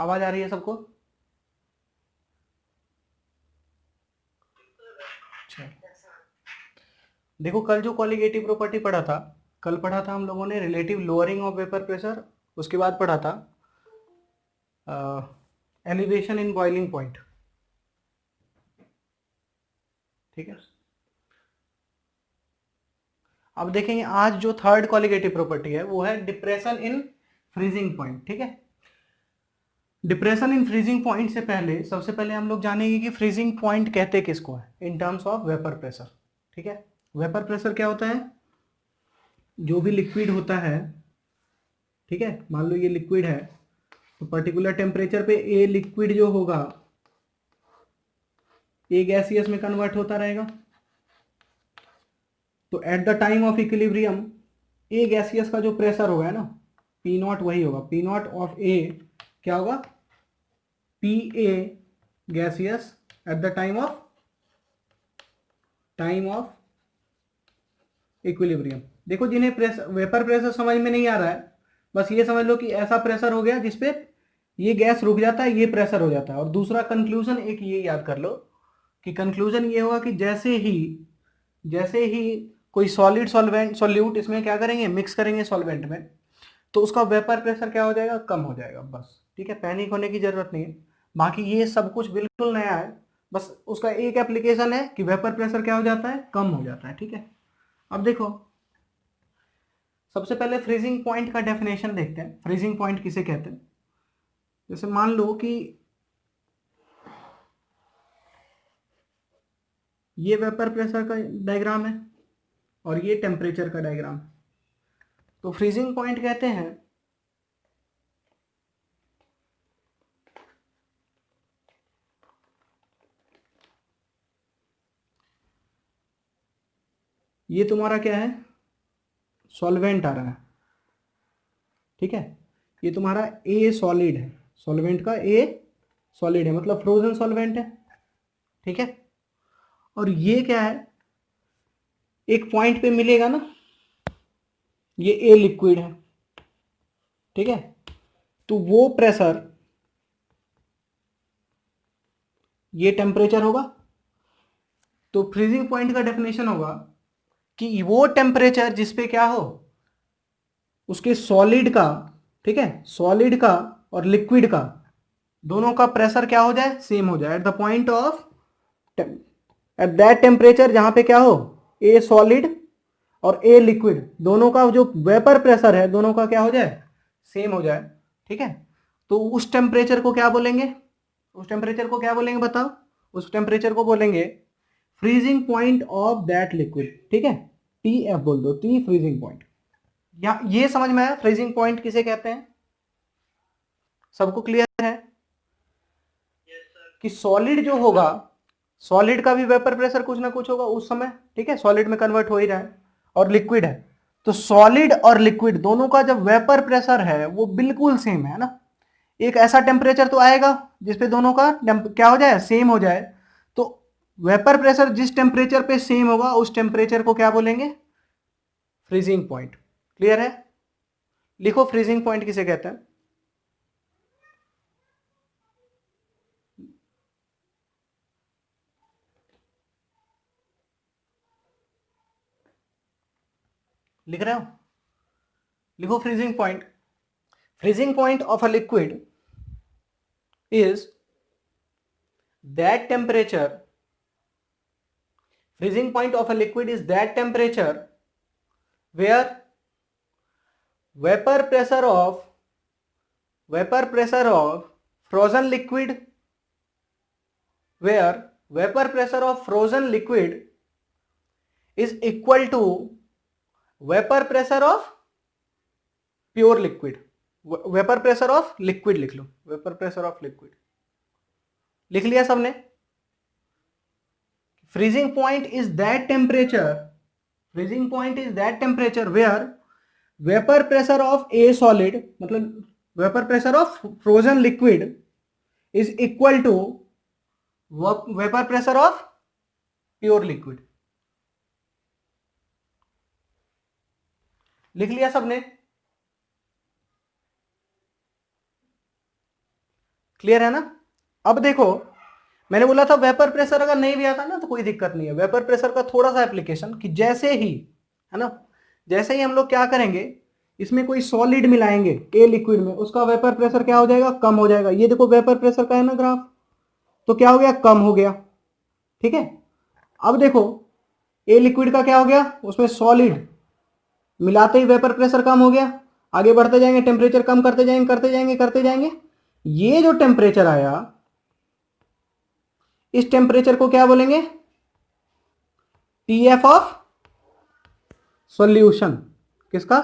आवाज आ रही है सबको? अच्छा, देखो कल जो कॉलिगेटिव प्रॉपर्टी पढ़ा था, कल पढ़ा था हम लोगों ने relative lowering of vapour pressure, उसके बाद पढ़ा था एलिवेशन इन बॉइलिंग पॉइंट। ठीक है, अब देखेंगे आज जो थर्ड कॉलिगेटिव प्रॉपर्टी है वो है डिप्रेशन इन फ्रीजिंग पॉइंट। ठीक है, डिप्रेशन इन फ्रीजिंग पॉइंट से पहले सबसे पहले हम लोग जानेंगे कि फ्रीजिंग पॉइंट कहते किसको है in terms of vapour pressure. ठीक है, वेपर प्रेशर क्या होता है? जो भी लिक्विड होता है, ठीक है, मान लो ये लिक्विड है, तो पर्टिकुलर टेम्परेचर पे ए लिक्विड जो होगा ए गैसियस में कन्वर्ट होता रहेगा। तो at the time of equilibrium A gaseous का जो प्रेशर होगा ना, पी नॉट वही होगा, पी नॉट ऑफ ए क्या होगा? P A gaseous at the time of equilibrium. देखो जिन्हें प्रेशर वेपर प्रेशर समझ में नहीं आ रहा है, बस ये समझ लो कि ऐसा प्रेशर हो गया जिसपे ये गैस रुक जाता है, ये प्रेशर हो जाता है। और दूसरा कंक्लूजन एक ये याद कर लो कि कंक्लूजन ये होगा कि जैसे ही कोई सॉलिड सॉल्वेंट सॉल्यूट इसमें क्या करेंगे, मिक्स करेंगे सॉल्वेंट में, तो उसका वेपर प्रेशर क्या हो जाएगा? कम हो जाएगा। बस ठीक है, पैनिक होने की जरूरत नहीं है। बाकी ये सब कुछ बिल्कुल नया है, बस उसका एक एप्लीकेशन है कि वेपर प्रेशर क्या हो जाता है? कम हो जाता है। ठीक है, अब देखो सबसे पहले फ्रीजिंग पॉइंट का डेफिनेशन देखते हैं। फ्रीजिंग पॉइंट किसे कहते हैं? जैसे मान लो कि ये वेपर प्रेशर का डायग्राम है और ये टेम्परेचर का डायग्राम है, तो फ्रीजिंग पॉइंट कहते हैं ये तुम्हारा क्या है? सॉल्वेंट आ रहा है। ठीक है, ये तुम्हारा ए सॉलिड है, सॉल्वेंट का ए सॉलिड है, मतलब फ्रोजन सॉल्वेंट है। ठीक है, और ये क्या है? एक पॉइंट पे मिलेगा ना, ये ए लिक्विड है। ठीक है, तो वो प्रेशर, ये टेम्परेचर होगा। तो फ्रीजिंग पॉइंट का डेफिनेशन होगा कि वो टेम्परेचर जिसपे क्या हो, उसके सॉलिड का, ठीक है, सॉलिड का और लिक्विड का दोनों का प्रेशर क्या हो जाए? सेम हो जाए। At the point of, at that temperature जहां पे क्या हो, ए सॉलिड और ए लिक्विड दोनों का जो वेपर प्रेशर है दोनों का क्या हो जाए? सेम हो जाए। ठीक है, तो उस टेम्परेचर को क्या बोलेंगे? उस टेम्परेचर को क्या बोलेंगे बताओ? उस टेम्परेचर को बोलेंगे freezing point of that liquid. ठीक है, टी एफ बोल दो, टी फ्रीजिंग पॉइंट। या ये समझ में आया फ्रीजिंग पॉइंट किसे कहते हैं? सबको क्लियर है कि सॉलिड जो होगा, सॉलिड का भी वेपर प्रेशर कुछ ना कुछ होगा उस समय। ठीक है, सॉलिड में कन्वर्ट हो ही रहा है, और लिक्विड है, तो सॉलिड और लिक्विड दोनों का जब वेपर प्रेशर है वो बिल्कुल सेम है ना। एक ऐसा टेम्परेचर तो आएगा जिसपे दोनों का क्या हो जाए? सेम हो जाए। तो वेपर प्रेशर जिस टेम्परेचर पे सेम होगा उस टेम्परेचर को क्या बोलेंगे? Freezing point. क्लियर है? लिखो फ्रीजिंग पॉइंट किसे कहते हैं। लिख रहे हो? लिखो freezing point. Freezing point of a liquid is that temperature, freezing point of a liquid is that temperature where vapor pressure of frozen liquid, where vapor pressure of frozen liquid is equal to vapor pressure of pure liquid। Vapour pressure of liquid लिख लो, vapour pressure of liquid. लिख लिया सबने? freezing point is that temperature where vapor pressure of a solid, मतलब vapor pressure of frozen liquid is equal to vapor pressure of pure liquid। लिख लिया सबने? Clear है ना? अब देखो, मैंने बोला था वेपर प्रेशर अगर नहीं भी आता ना तो कोई दिक्कत नहीं है। वेपर प्रेशर का थोड़ा सा एप्लीकेशन कि जैसे ही, है ना, जैसे ही हम लोग क्या करेंगे, इसमें कोई सॉलिड मिलाएंगे ए लिक्विड में, उसका वेपर प्रेशर क्या हो जाएगा, कम हो जाएगा। ये देखो वेपर प्रेशर का है ना ग्राफ, तो क्या हो गया, कम हो गया। ठीक है, अब देखो ए लिक्विड का क्या हो गया, उसमें सॉलिड मिलाते ही वेपर प्रेशर कम हो गया। आगे बढ़ते जाएंगे, टेम्परेचर कम करते जाएंगे करते जाएंगे करते जाएंगे। ये जो टेम्परेचर आया, इस टेम्परेचर को क्या बोलेंगे, टीएफ ऑफ सॉल्यूशन। किसका,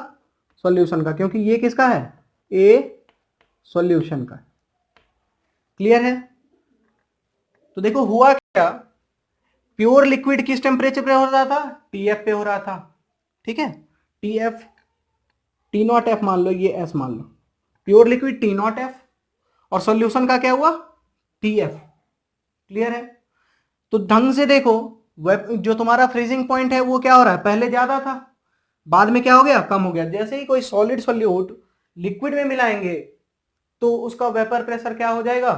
सॉल्यूशन का, क्योंकि ये किसका है, ए सॉल्यूशन का। क्लियर है? तो देखो हुआ क्या, प्योर लिक्विड किस टेम्परेचर पे हो रहा था, टीएफ पे हो रहा था। ठीक है, टीएफ, टी नॉट एफ मान लो, ये एस मान लो, pure liquid T naught F, और सॉल्यूशन का क्या हुआ, टीएफ। क्लियर है? तो ढंग से देखो, जो तुम्हारा फ्रीजिंग पॉइंट है वो क्या हो रहा है, पहले ज्यादा था, बाद में क्या हो गया, कम हो गया। जैसे ही कोई सॉलिड सॉल्यूट लिक्विड में मिलाएंगे तो उसका वेपर प्रेशर क्या हो जाएगा,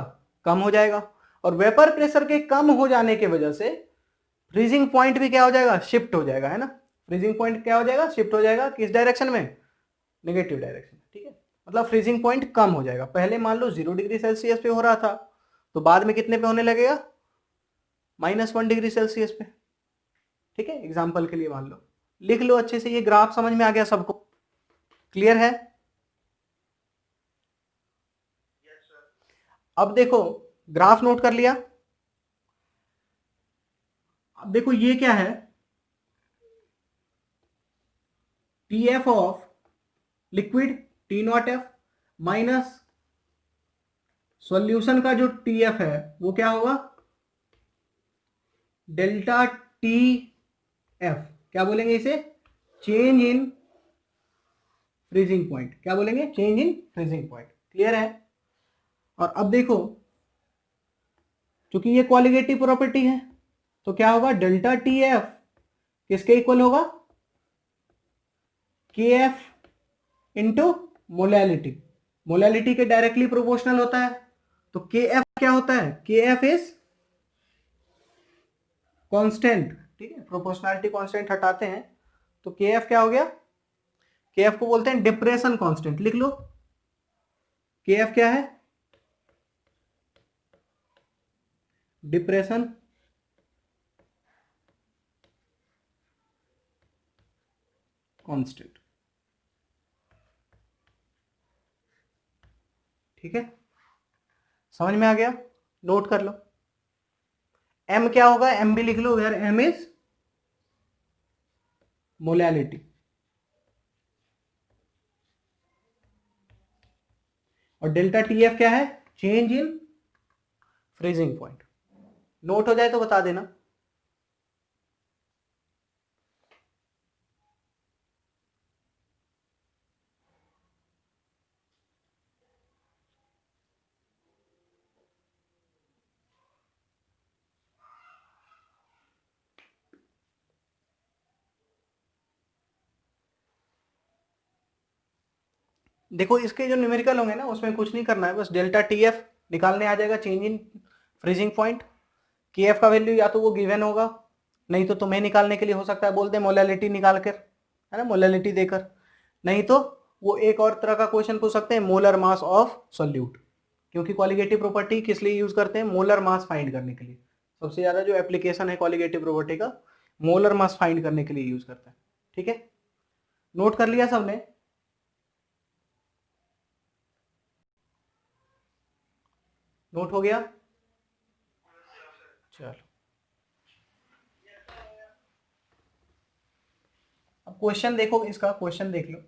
कम हो जाएगा। और वेपर प्रेशर के कम हो जाने की वजह से फ्रीजिंग पॉइंट भी क्या हो जाएगा, शिफ्ट हो जाएगा, है ना। फ्रीजिंग पॉइंट क्या हो जाएगा, शिफ्ट हो जाएगा, किस डायरेक्शन में, नेगेटिव डायरेक्शन। ठीक है, मतलब फ्रीजिंग पॉइंट कम हो जाएगा। पहले मान लो 0 डिग्री सेल्सियस पे हो रहा था, तो बाद में कितने पे होने लगेगा, -1 डिग्री सेल्सियस पे। ठीक है, एग्जाम्पल के लिए मान लो, लिख लो अच्छे से। ये ग्राफ समझ में आ गया सबको, क्लियर है? अब देखो, ग्राफ नोट कर लिया। अब देखो ये क्या है, T F of liquid T naught F minus solution का जो टी एफ है वो क्या होगा, डेल्टा टी एफ। क्या बोलेंगे इसे, चेंज इन फ्रीजिंग पॉइंट। क्या बोलेंगे, change in freezing point. Clear है? और अब देखो, क्योंकि ये क्वालिटेटिव प्रॉपर्टी है, तो क्या होगा, डेल्टा टी एफ किसके इक्वल होगा, के एफ इंटू मोलैलिटी। मोलैलिटी के डायरेक्टली प्रोपोर्शनल होता है। तो के एफ क्या होता है, के एफ इज कांस्टेंट। ठीक है, प्रोपोर्शनलिटी कांस्टेंट हटाते हैं तो के एफ क्या हो गया, के एफ को बोलते हैं डिप्रेशन कांस्टेंट। लिख लो, के एफ क्या है, डिप्रेशन कांस्टेंट। ठीक है, समझ में आ गया, नोट कर लो। एम क्या होगा, एम भी लिख लो यार, एम इज मोलैलिटी। और डेल्टा टी एफ क्या है, change in freezing point. Note हो जाए तो बता देना। देखो इसके जो न्यूमेरिकल होंगे ना, उसमें कुछ नहीं करना है, बस डेल्टा टी एफ निकालने आ जाएगा, चेंज इन फ्रीजिंग पॉइंट। के एफ का वैल्यू या तो वो गिवन होगा, नहीं तो तुम्हें निकालने के लिए हो सकता है बोलते हैं मोलैलिटी निकाल कर, है ना, मोलैलिटी देकर। नहीं तो वो एक और तरह का क्वेश्चन पूछ सकते हैं, मोलर मास ऑफ सॉल्यूट। क्योंकि कॉलिगेटिव प्रॉपर्टी किस लिए यूज करते हैं, मोलर मास फाइंड करने के लिए। सबसे ज्यादा जो एप्लीकेशन है कॉलिगेटिव प्रॉपर्टी का, मोलर मास फाइंड करने के लिए यूज करता है। ठीक है, नोट कर लिया सबने? नोट हो गया? चलो, अब क्वेश्चन देखो, इसका क्वेश्चन देख लो।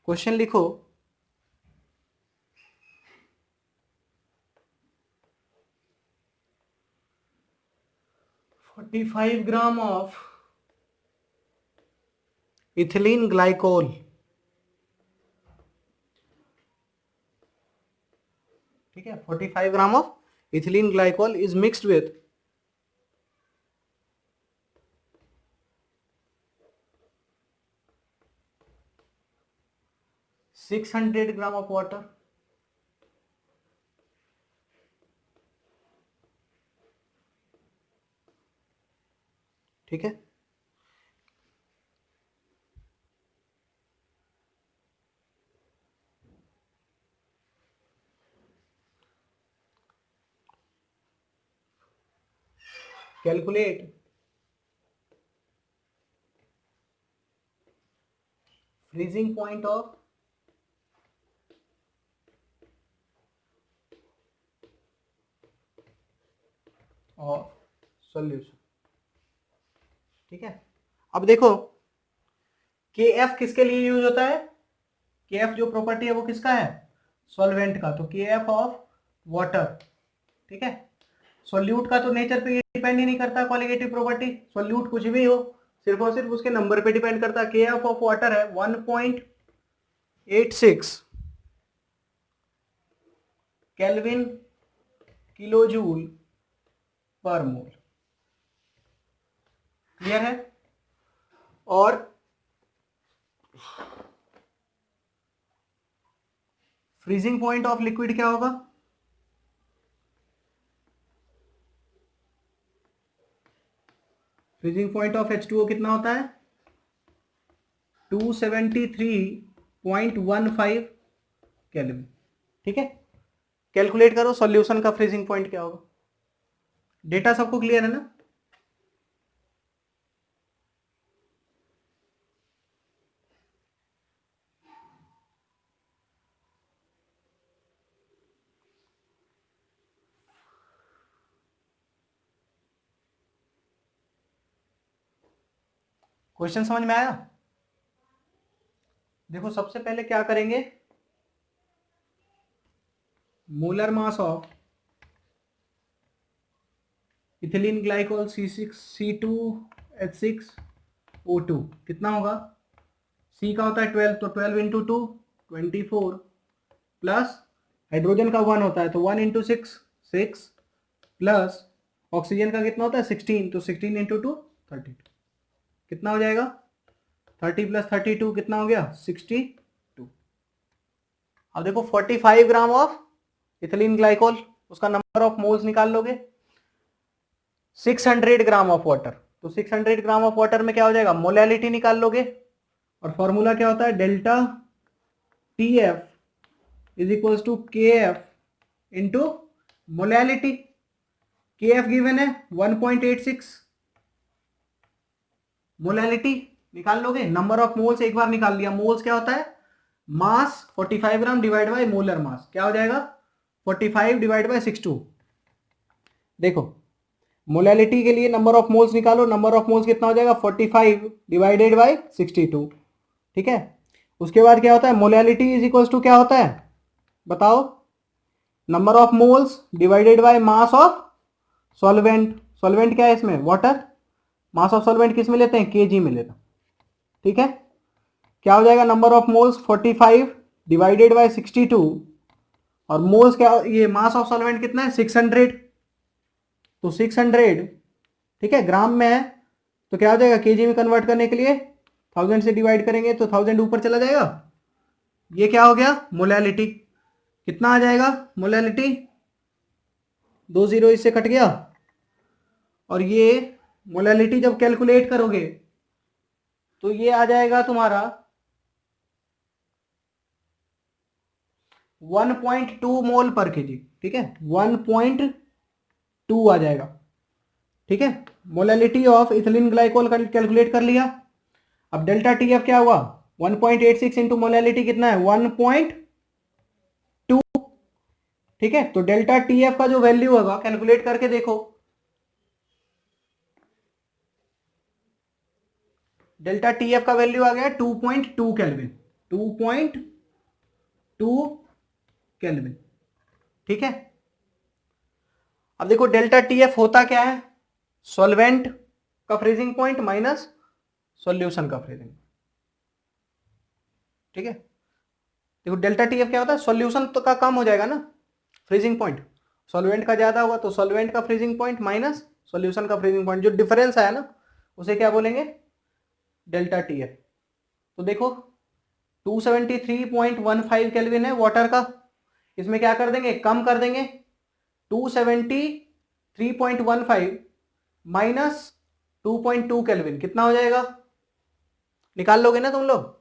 क्वेश्चन लिखो, 45 ग्राम ऑफ इथिलीन ग्लाइकोल। ठीक है, 45 gram of ethylene glycol is mixed with 600 gram of water, ठीक है। Calculate freezing point of solution, ठीक है। अब देखो के एफ किसके लिए यूज होता है, के एफ जो प्रॉपर्टी है वो किसका है, सॉल्वेंट का, तो के एफ ऑफ वाटर, ठीक है। सॉल्यूट का तो नेचर पे डिपेंड ही नहीं करता क्वालिटेटिव प्रॉपर्टी, सॉल्यूट कुछ भी हो, सिर्फ और सिर्फ उसके नंबर पे डिपेंड करता है। के एफ ऑफ वाटर है 1.86 केल्विन किलो जूल पर मोल, क्लियर है। और फ्रीजिंग पॉइंट ऑफ लिक्विड क्या होगा, फ्रीजिंग पॉइंट ऑफ H2O कितना होता है 273.15 केल्विन, ठीक है। कैलकुलेट करो सॉल्यूशन का फ्रीजिंग पॉइंट क्या होगा। डेटा सबको क्लियर है ना। क्वेश्चन समझ में आया। देखो सबसे पहले क्या करेंगे, molar mass of ethylene glycol C6H6O2 कितना होगा, C का होता है 12, तो 12 इंटू 2 24 प्लस हाइड्रोजन का 1 होता है तो 1 इंटू 6 6 प्लस ऑक्सीजन का कितना होता है 16, तो 16 इंटू 2 32, कितना हो जाएगा 30 प्लस 32 कितना हो गया 62। अब देखो 45 ग्राम ऑफ इथिलीन ग्लाइकोल, उसका नंबर ऑफ मोल्स निकाल लोगे। 600 ग्राम ऑफ वाटर, तो 600 ग्राम ऑफ वाटर में क्या हो जाएगा, मोलैलिटी निकाल लोगे, और फॉर्मूला क्या होता है delta T F is equal to K F into molality. K F given है 1.86, मोलैलिटी निकाल लोगे, नंबर ऑफ मोल्स एक बार निकाल लिया, मोल्स क्या होता है मास 45 ग्राम डिवाइड बाय मोलर मास, क्या हो जाएगा 45 डिवाइड बाय 62। देखो मोलैलिटी के लिए नंबर ऑफ मोल्स निकालो, नंबर ऑफ मोल्स कितना हो जाएगा 45 डिवाइडेड बाय 62, ठीक है। उसके बाद क्या होता है मोलैलिटी इज इक्वल टू क्या होता है बताओ, number of moles divided by mass of solvent, solvent क्या है इसमें वाटर, मास ऑफ सॉल्वेंट किस में लेते हैं केजी में लेते हैं, ठीक है। क्या हो जाएगा number of moles 45 divided by 62, और मोल्स क्या, ये मास ऑफ सॉल्वेंट कितना है 600, तो 600 ठीक है ग्राम में है, तो क्या हो जाएगा केजी में कन्वर्ट करने के लिए 1000 से डिवाइड करेंगे तो 1000 ऊपर चला जाएगा, ये क्या हो गया मोलैलिटी, कितना आ जाएगा मोलैलिटी 2 जीरो इससे कट गया, और ये मोलैलिटी जब कैलकुलेट करोगे तो ये आ जाएगा तुम्हारा 1.2 मोल पर केजी, ठीक है 1.2 आ जाएगा, ठीक है। मोलैलिटी ऑफ इथिलीन ग्लाइकोल का कैलकुलेट कर लिया। अब डेल्टा टी एफ क्या हुआ 1.86 इंटू मोलैलिटी कितना है 1.2, ठीक है। तो डेल्टा टी एफ का जो वैल्यू होगा कैलकुलेट करके देखो, डेल्टा टी एफ का वैल्यू आ गया 2.2 केल्विन, 2.2 केल्विन, ठीक है। अब देखो डेल्टा टी एफ होता क्या है, सॉल्वेंट का फ्रीजिंग पॉइंट माइनस सॉल्यूशन का फ्रीजिंग, ठीक है। देखो डेल्टा टी एफ क्या होता है, सॉल्यूशन तो का कम हो जाएगा ना फ्रीजिंग पॉइंट, सॉल्वेंट का ज्यादा होगा तो सॉल्वेंट का फ्रीजिंग पॉइंट माइनस सॉल्यूशन का फ्रीजिंग पॉइंट, जो डिफरेंस आया ना उसे क्या बोलेंगे डेल्टा टी एफ। तो देखो 273.15 केल्विन है वाटर का। इसमें क्या कर देंगे, कम कर देंगे, 273.15 माइनस 2.2 केल्विन कितना हो जाएगा, निकाल लोगे ना तुम लोग,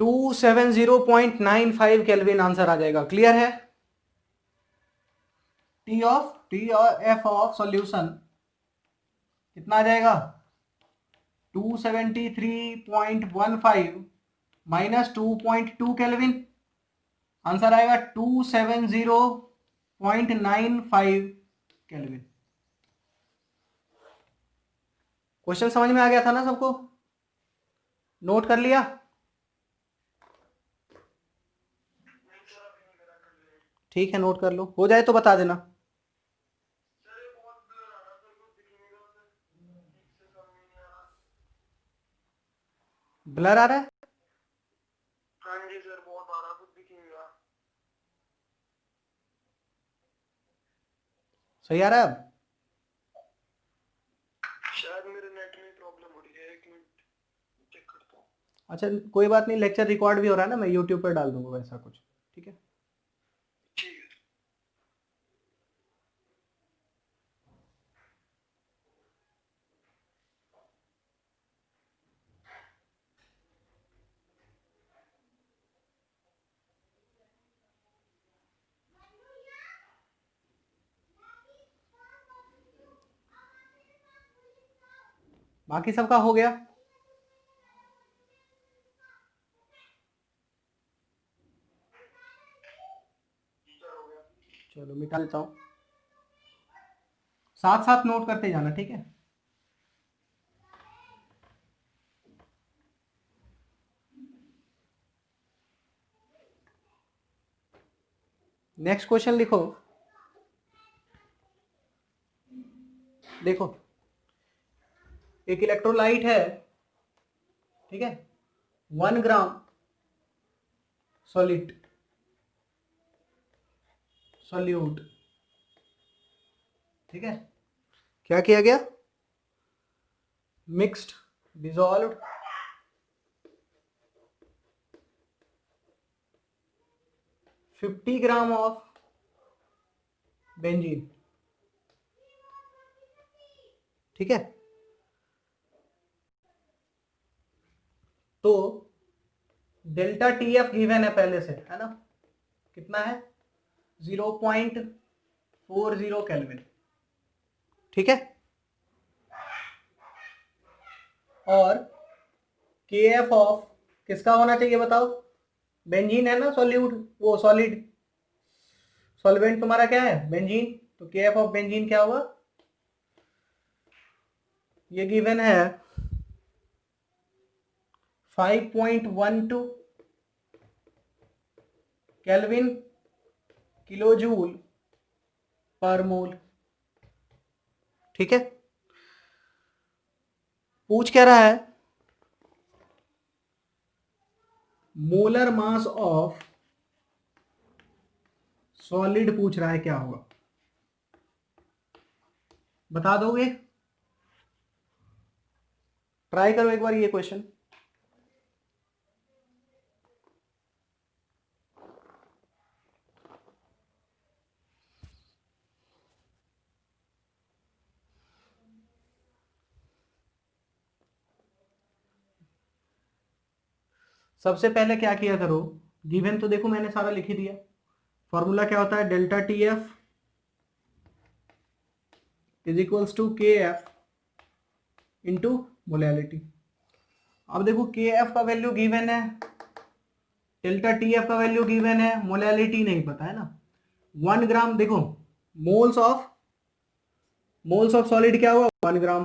270.95 केल्विन आंसर आ जाएगा। क्लियर है। टी और एफ ऑफ सॉल्यूशन कितना आ जाएगा, 273.15 माइनस 2.2 केल्विन, आंसर आएगा 270.95 केल्विन। क्वेश्चन समझ में आ गया था ना सबको, नोट कर लिया। ठीक है, नोट कर लो, हो जाए तो बता देना। ब्लर आ रहा है। हाँ जी सर, बहुत आ रहा, कुछ दिख नहीं रहा। सही आ रहा है अब। शायद मेरे नेट में प्रॉब्लम हो रही है, एक मिनट चेक करता हूँ। अच्छा कोई बात नहीं, लेक्चर रिकॉर्ड भी हो रहा है ना, मैं यूट्यूब पर डाल दूंगा वैसा कुछ, ठीक है। ठीक है। बाकी सबका हो गया। चलो मिटा देता हूं, साथ साथ नोट करते जाना, ठीक है। नेक्स्ट क्वेश्चन लिखो। देखो एक इलेक्ट्रोलाइट है, ठीक है, 1 ग्राम सॉलिड सॉल्यूट, ठीक है, क्या किया गया, mixed dissolved 50 gram of benzene, ठीक है। तो डेल्टा टी एफ गिवन है पहले से, है ना, कितना है 0.40 केल्विन, ठीक है। और के एफ ऑफ किसका होना चाहिए बताओ, बेंजीन है ना सॉल्यूट, वो सॉलिड सॉल्वेंट तुम्हारा क्या है बेंजीन, तो के एफ ऑफ बेंजीन क्या होगा, ये गिवन है 5.12 केल्विन किलो जूल पर मोल, ठीक है। पूछ क्या रहा है, मोलर मास ऑफ सॉलिड पूछ रहा है, क्या होगा बता दोगे, ट्राई करो एक बार ये क्वेश्चन। सबसे पहले क्या किया करो, गिवन तो देखो मैंने सारा लिख ही दिया, फॉर्मूला क्या होता है, delta T F is equals to K F into molality. अब देखो के एफ का वैल्यू गिवन है, डेल्टा टी एफ का वैल्यू गिवन है, मोलैलिटी नहीं पता है ना। 1 ग्राम देखो, मोल्स ऑफ सॉलिड क्या हुआ 1 ग्राम।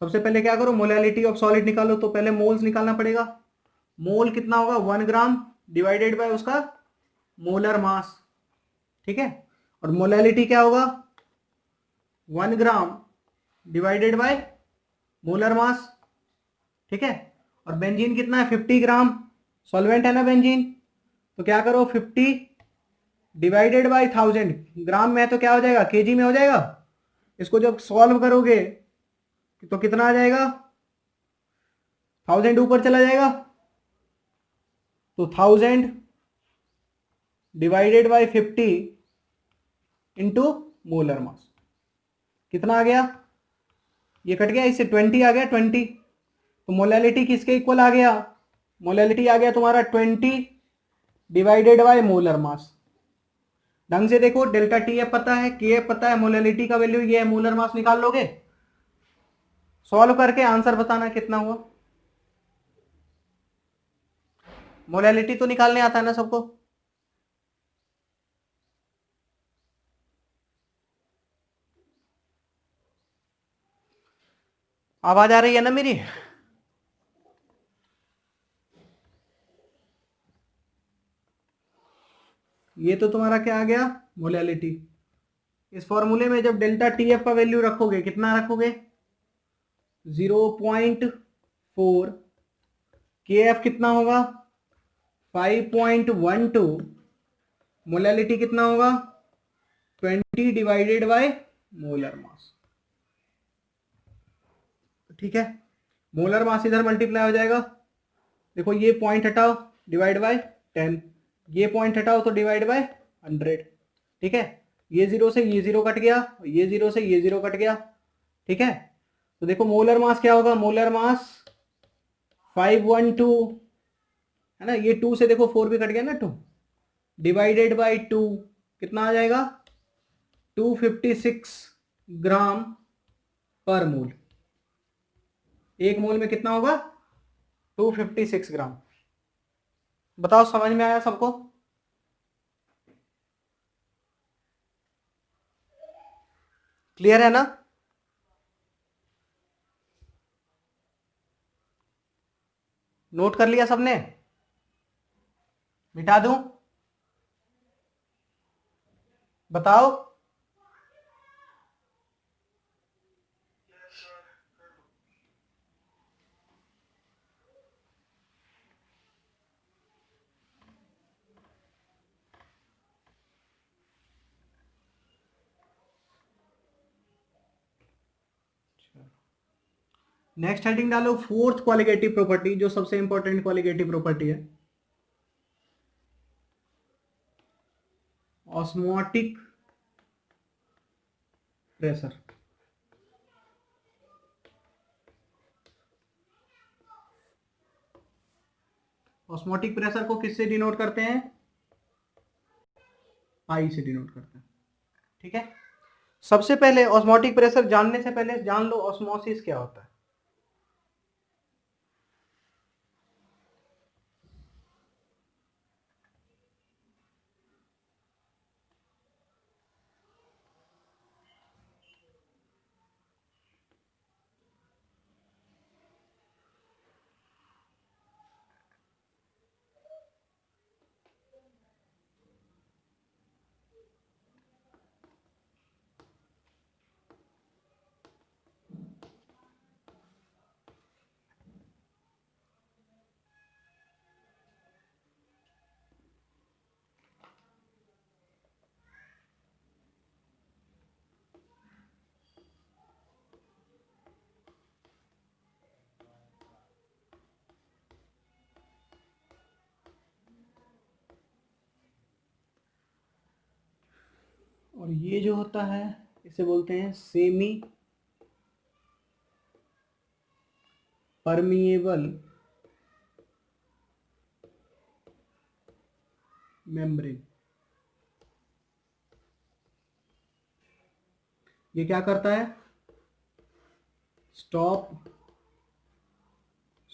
सबसे पहले क्या करो, मोलैलिटी ऑफ सॉलिड निकालो, तो पहले मोल्स निकालना पड़ेगा। मोल कितना होगा 1 ग्राम डिवाइडेड बाय उसका मोलर मास, ठीक है। और मोलैलिटी क्या होगा 1 ग्राम डिवाइडेड बाय मोलर मास, ठीक है। और बेंजीन कितना है 50 ग्राम, सॉल्वेंट है ना बेंजीन, तो क्या करो 50 डिवाइडेड बाय 1000, ग्राम में है तो क्या हो जाएगा केजी में हो जाएगा। इसको जब सॉल्व करोगे तो कितना आ जाएगा 1000 ऊपर चला जाएगा तो 1000 divided by 50 into molar mass कितना आ गया, ये कट गया, इससे 20 आ गया 20। तो मोलैलिटी किसके इक्वल आ गया, मोलैलिटी आ गया तुम्हारा 20 डिवाइडेड बाय मोलर मास। ढंग से देखो, डेल्टा टी एफ पता है, के एफ पता है, मोलैलिटी का वैल्यू ये है, मोलर मास निकाल लोगे। सॉल्व करके आंसर बताना कितना हुआ। मोलैलिटी तो निकालने आता है ना सबको। आवाज आ रही है ना मेरी। ये तो तुम्हारा क्या आ गया, मोलैलिटी। इस फॉर्मूले में जब डेल्टा टी एफ का वैल्यू रखोगे कितना रखोगे, 0.4, के एफ कितना होगा 5.12, मोलैलिटी कितना होगा 20 डिवाइडेड बाय मोलर मास। ठीक है, मोलर मास इधर मल्टीप्लाई हो जाएगा, देखो ये पॉइंट हटाओ डिवाइड बाय 10, ये पॉइंट हटाओ तो डिवाइड बाय 100। ठीक है, ये जीरो से ये जीरो कट गया, ये जीरो से ये जीरो कट गया। ठीक है, तो देखो मोलर मास क्या होगा, मोलर मास 512 है ना, ये 2 से देखो 4 भी कट गया ना 2, डिवाइडेड बाय 2 कितना आ जाएगा 256 ग्राम पर मोल। एक मोल में कितना होगा 256 ग्राम। बताओ समझ में आया सबको। क्लियर है ना। नोट कर लिया सबने, मिटा दूं, बताओ। Yes sir. नेक्स्ट हेडिंग डालो, फोर्थ क्वालिटेटिव प्रॉपर्टी, जो सबसे इंपॉर्टेंट क्वालिटेटिव प्रॉपर्टी है, ऑस्मोटिक प्रेशर। ऑस्मोटिक प्रेशर को किससे डिनोट करते हैं, आई से डिनोट करते हैं। ठीक है, सबसे पहले ऑस्मोटिक प्रेशर जानने से पहले जान लो ऑस्मोसिस क्या होता है। और ये जो होता है इसे बोलते हैं सेमी परमिएबल मेम्ब्रेन। ये क्या करता है, स्टॉप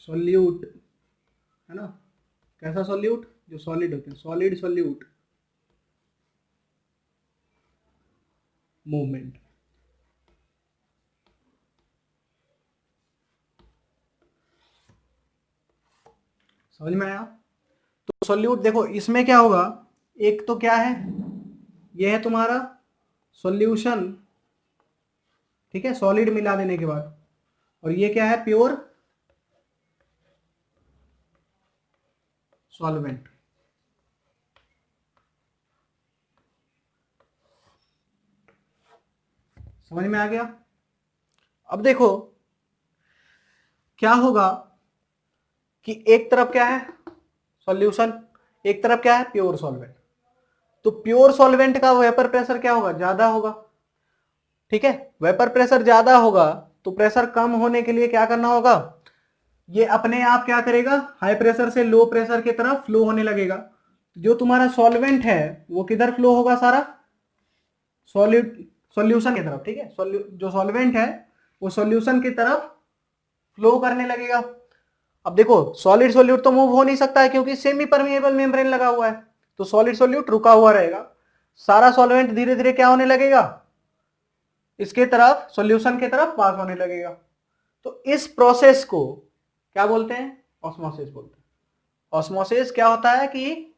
सॉल्यूट, है ना, कैसा सॉल्यूट, जो सॉलिड होते हैं, सॉलिड सॉल्यूट मूवमेंट। समझ में आया। तो सॉल्यूट देखो इसमें क्या होगा, एक तो क्या है, ये है तुम्हारा सॉल्यूशन, ठीक है, सॉलिड मिला देने के बाद, और ये क्या है, प्योर सॉल्वेंट। समझ में आ गया। अब देखो क्या होगा, कि एक तरफ क्या है सॉल्यूशन, एक तरफ क्या है प्योर सॉल्वेंट। तो प्योर सॉल्वेंट का वेपर प्रेशर क्या होगा, ज्यादा होगा। ठीक है, वेपर प्रेशर ज्यादा होगा तो प्रेशर कम होने के लिए क्या करना होगा, ये अपने आप क्या करेगा, हाई प्रेशर से लो प्रेशर की तरफ फ्लो होने लगेगा। जो तुम्हारा सॉल्वेंट है वो किधर फ्लो होगा, सारा सॉल्यूट सॉल्यूशन की तरफ। ठीक है, जो सॉल्वेंट है वो सॉल्यूशन की तरफ फ्लो करने लगेगा। अब देखो सॉलिड सोल्यूट तो मूव हो नहीं सकता है क्योंकि सेमी परमिएबल मेम्ब्रेन लगा हुआ है, तो सॉलिड सोल्यूट रुका हुआ रहेगा। सारा सॉल्वेंट धीरे धीरे क्या होने लगेगा, इसके तरफ सॉल्यूशन की तरफ पास होने लगेगा। तो इस प्रोसेस को क्या बोलते हैं, ऑस्मोसिस बोलते हैं। ऑस्मोसिस क्या होता है कि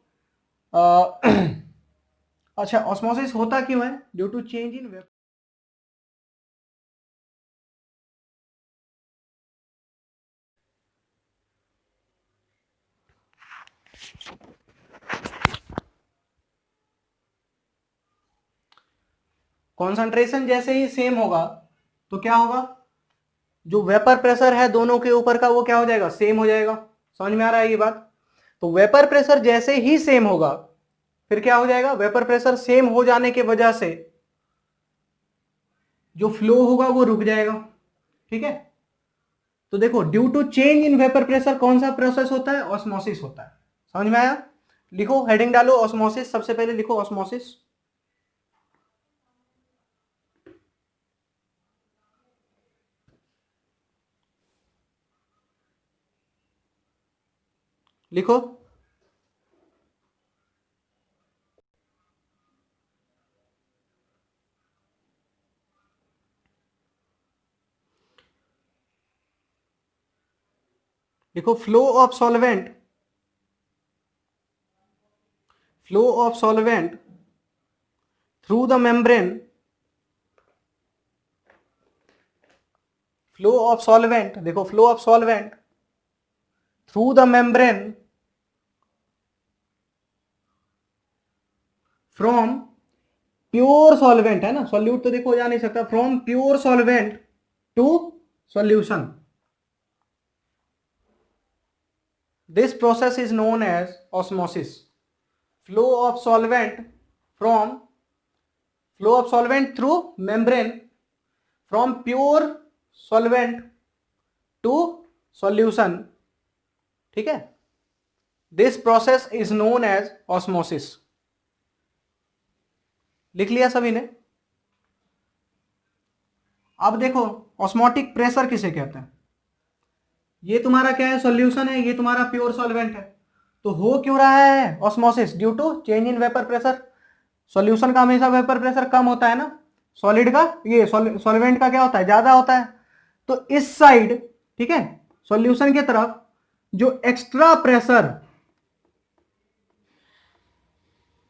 अच्छा, ऑस्मोसिस होता क्यों है, due to change in vapour. Concentration जैसे ही सेम होगा तो क्या होगा, जो वेपर प्रेशर है दोनों के ऊपर का वो क्या हो जाएगा, सेम हो जाएगा। समझ में आ रहा है ये बात। तो वेपर प्रेशर जैसे ही सेम होगा फिर क्या हो जाएगा, वेपर प्रेशर सेम हो जाने के वजह से जो फ्लो होगा वो रुक जाएगा। ठीक है, तो देखो due to change in vapour pressure कौन सा प्रोसेस होता है, ऑस्मोसिस होता है। समझ में आया, लिखो हेडिंग डालो ऑस्मोसिस, सबसे पहले लिखो ऑस्मोसिस। लिखो लिखो flow of solvent through the membrane, flow of solvent, देखो flow of solvent through the membrane from pure solvent, है ना, सॉल्यूट तो देखो जा नहीं सकता, from pure solvent to solution. This process is known as osmosis. Flow of solvent from flow of solvent through membrane from pure solvent to solution. ठीक है, this process is known as osmosis. लिख लिया सभी ने। अब देखो osmotic pressure किसे कहते हैं, ये तुम्हारा क्या है, सॉल्यूशन है, ये तुम्हारा प्योर सॉल्वेंट है। तो हो क्यों रहा है osmosis, due to change in vapour pressure. Solution का हमेशा वेपर प्रेशर कम होता है ना, सॉलिड का, ये सॉल्वेंट का क्या होता है, ज्यादा होता है। तो इस साइड, ठीक है, सॉल्यूशन की तरफ जो एक्स्ट्रा प्रेशर,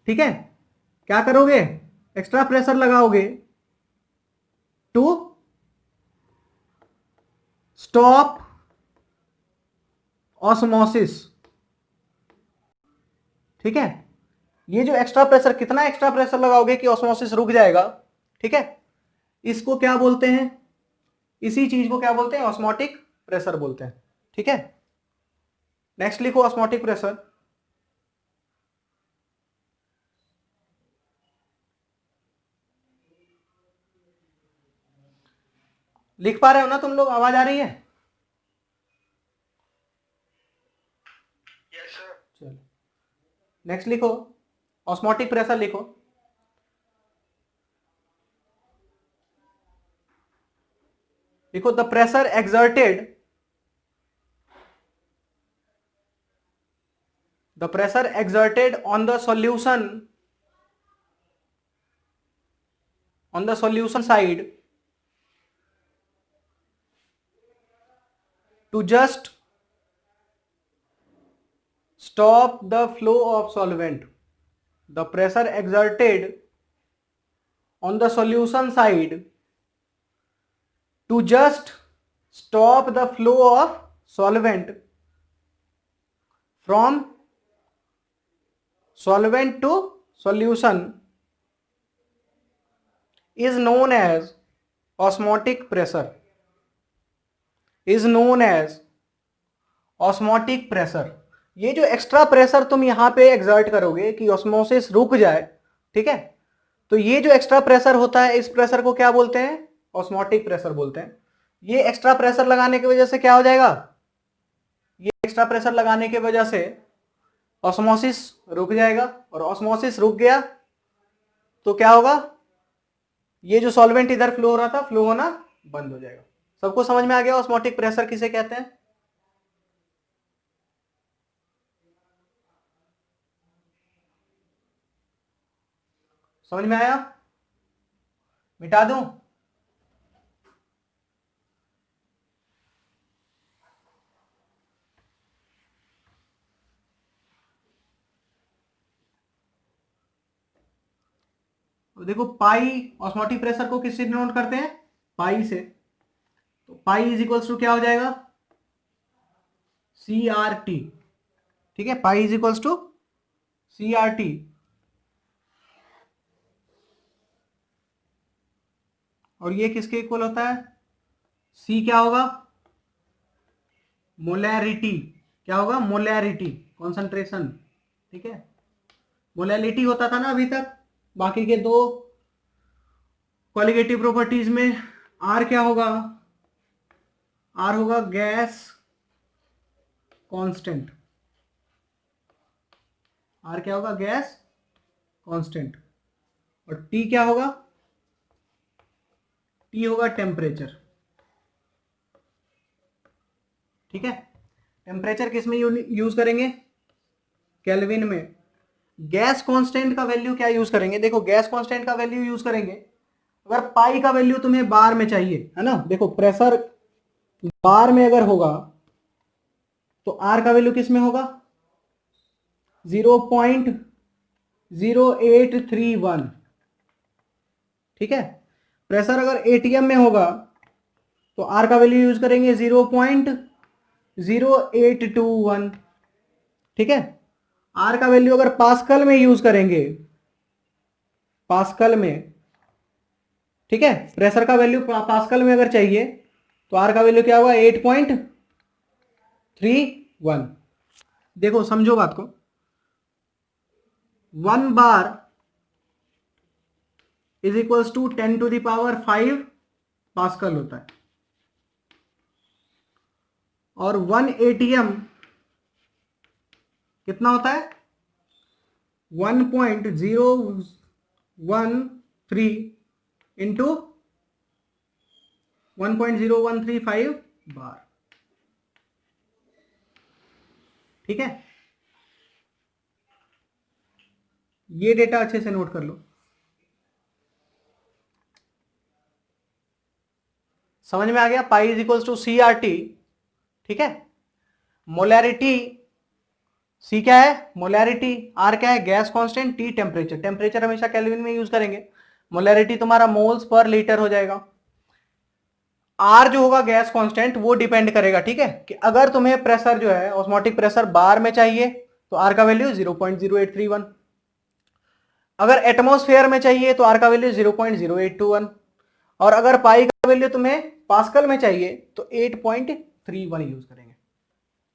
ठीक है, क्या करोगे, एक्स्ट्रा प्रेशर लगाओगे टू स्टॉप ऑस्मोसिस। ठीक है, ये जो एक्स्ट्रा प्रेशर, कितना एक्स्ट्रा प्रेशर लगाओगे कि ऑस्मोसिस रुक जाएगा। ठीक है, इसको क्या बोलते हैं, इसी चीज को क्या बोलते हैं, ऑस्मोटिक प्रेशर बोलते हैं। ठीक है, नेक्स्ट लिखो ऑस्मोटिक प्रेशर। लिख पा रहे हो ना तुम लोग, आवाज आ रही है। Yes sir. चलो नेक्स्ट लिखो ऑस्मोटिक प्रेशर लिखो। लिखो the pressure exerted, the pressure exerted on the solution side to just stop the flow of solvent. The pressure exerted on the solution side to just stop the flow of solvent from solvent to solution is known as osmotic pressure, is known as osmotic pressure, ये जो extra pressure तुम यहां पे exert करोगे कि osmosis रुक जाए, ठीक है, तो ये जो एक्स्ट्रा प्रेशर होता है इस प्रेशर को क्या बोलते हैं, ऑस्मोटिक प्रेशर बोलते हैं। ये एक्स्ट्रा प्रेशर लगाने की वजह से क्या हो जाएगा, ये एक्स्ट्रा प्रेशर लगाने की वजह से ऑस्मोसिस रुक जाएगा, और ऑस्मोसिस रुक गया तो क्या होगा, ये जो सॉल्वेंट इधर फ्लो हो रहा था फ्लो होना बंद हो जाएगा। सबको समझ में आ गया ऑस्मोटिक प्रेशर किसे कहते हैं? समझ में आया? मिटा दूं? देखो पाई, ऑस्मोटिक प्रेशर को किससे डिनोट करते हैं, पाई से। तो पाई इज इक्वल्स टू क्या हो जाएगा, सी आर टी, ठीक है, pi is equals to C R T. और ये किसके इक्वल होता है, सी क्या होगा, मोलैरिटी, क्या होगा, मोलैरिटी, कॉन्सेंट्रेशन, ठीक है, मोलैलिटी होता था ना अभी तक, बाकी के दो क्वालिटेटिव प्रॉपर्टीज में आर क्या होगा, आर होगा गैस कांस्टेंट, आर क्या होगा, गैस कांस्टेंट, और टी क्या होगा, टी होगा टेम्परेचर, ठीक है। टेम्परेचर किस में यूज करेंगे, केल्विन में। गैस कांस्टेंट का वैल्यू क्या यूज करेंगे, देखो गैस कांस्टेंट का वैल्यू यूज करेंगे, अगर पाई का वैल्यू तुम्हें बार में चाहिए है ना, देखो प्रेशर बार में अगर होगा तो आर का वैल्यू किस में होगा, 0.0831, ठीक है। प्रेशर अगर एटीएम में होगा तो आर का वैल्यू यूज करेंगे 0.0821, ठीक है। आर का वैल्यू अगर पास्कल में यूज करेंगे, पास्कल में, ठीक है, प्रेशर का वैल्यू पास्कल में अगर चाहिए तो आर का वैल्यू क्या होगा, 8.31। देखो समझो बात को, 1 bar is equals to 10⁵ pascal होता है, और 1 एटीएम कितना होता है, 1.013 इंटू 1.0135 बार, ठीक है। ये डेटा अच्छे से नोट कर लो, समझ में आ गया, pi is equals to C R T, ठीक है। मोलैरिटी, सी क्या है, मोलैरिटी, आर क्या है, gas constant, T temperature, temperature हमेशा केल्विन में यूज करेंगे, मोलैरिटी तुम्हारा मोल्स पर लीटर हो जाएगा। आर जो होगा गैस कांस्टेंट वो डिपेंड करेगा, ठीक है, कि अगर तुम्हें प्रेशर जो है ऑस्मोटिक प्रेशर बार में चाहिए तो आर का वैल्यू 0.0831, अगर एटमॉस्फेयर में चाहिए तो आर का वैल्यू 0.0821, और अगर पाई का वैल्यू तुम्हें पास्कल में चाहिए तो 8.31 यूज करेंगे,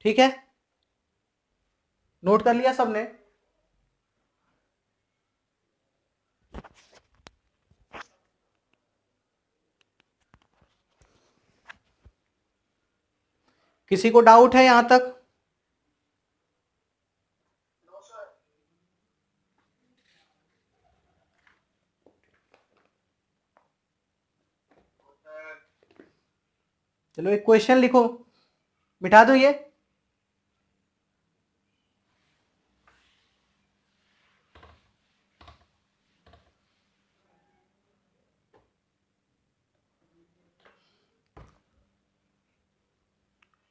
ठीक है। नोट कर लिया सबने? किसी को डाउट है यहां तक? No sir. चलो एक क्वेश्चन लिखो, मिटा दो ये।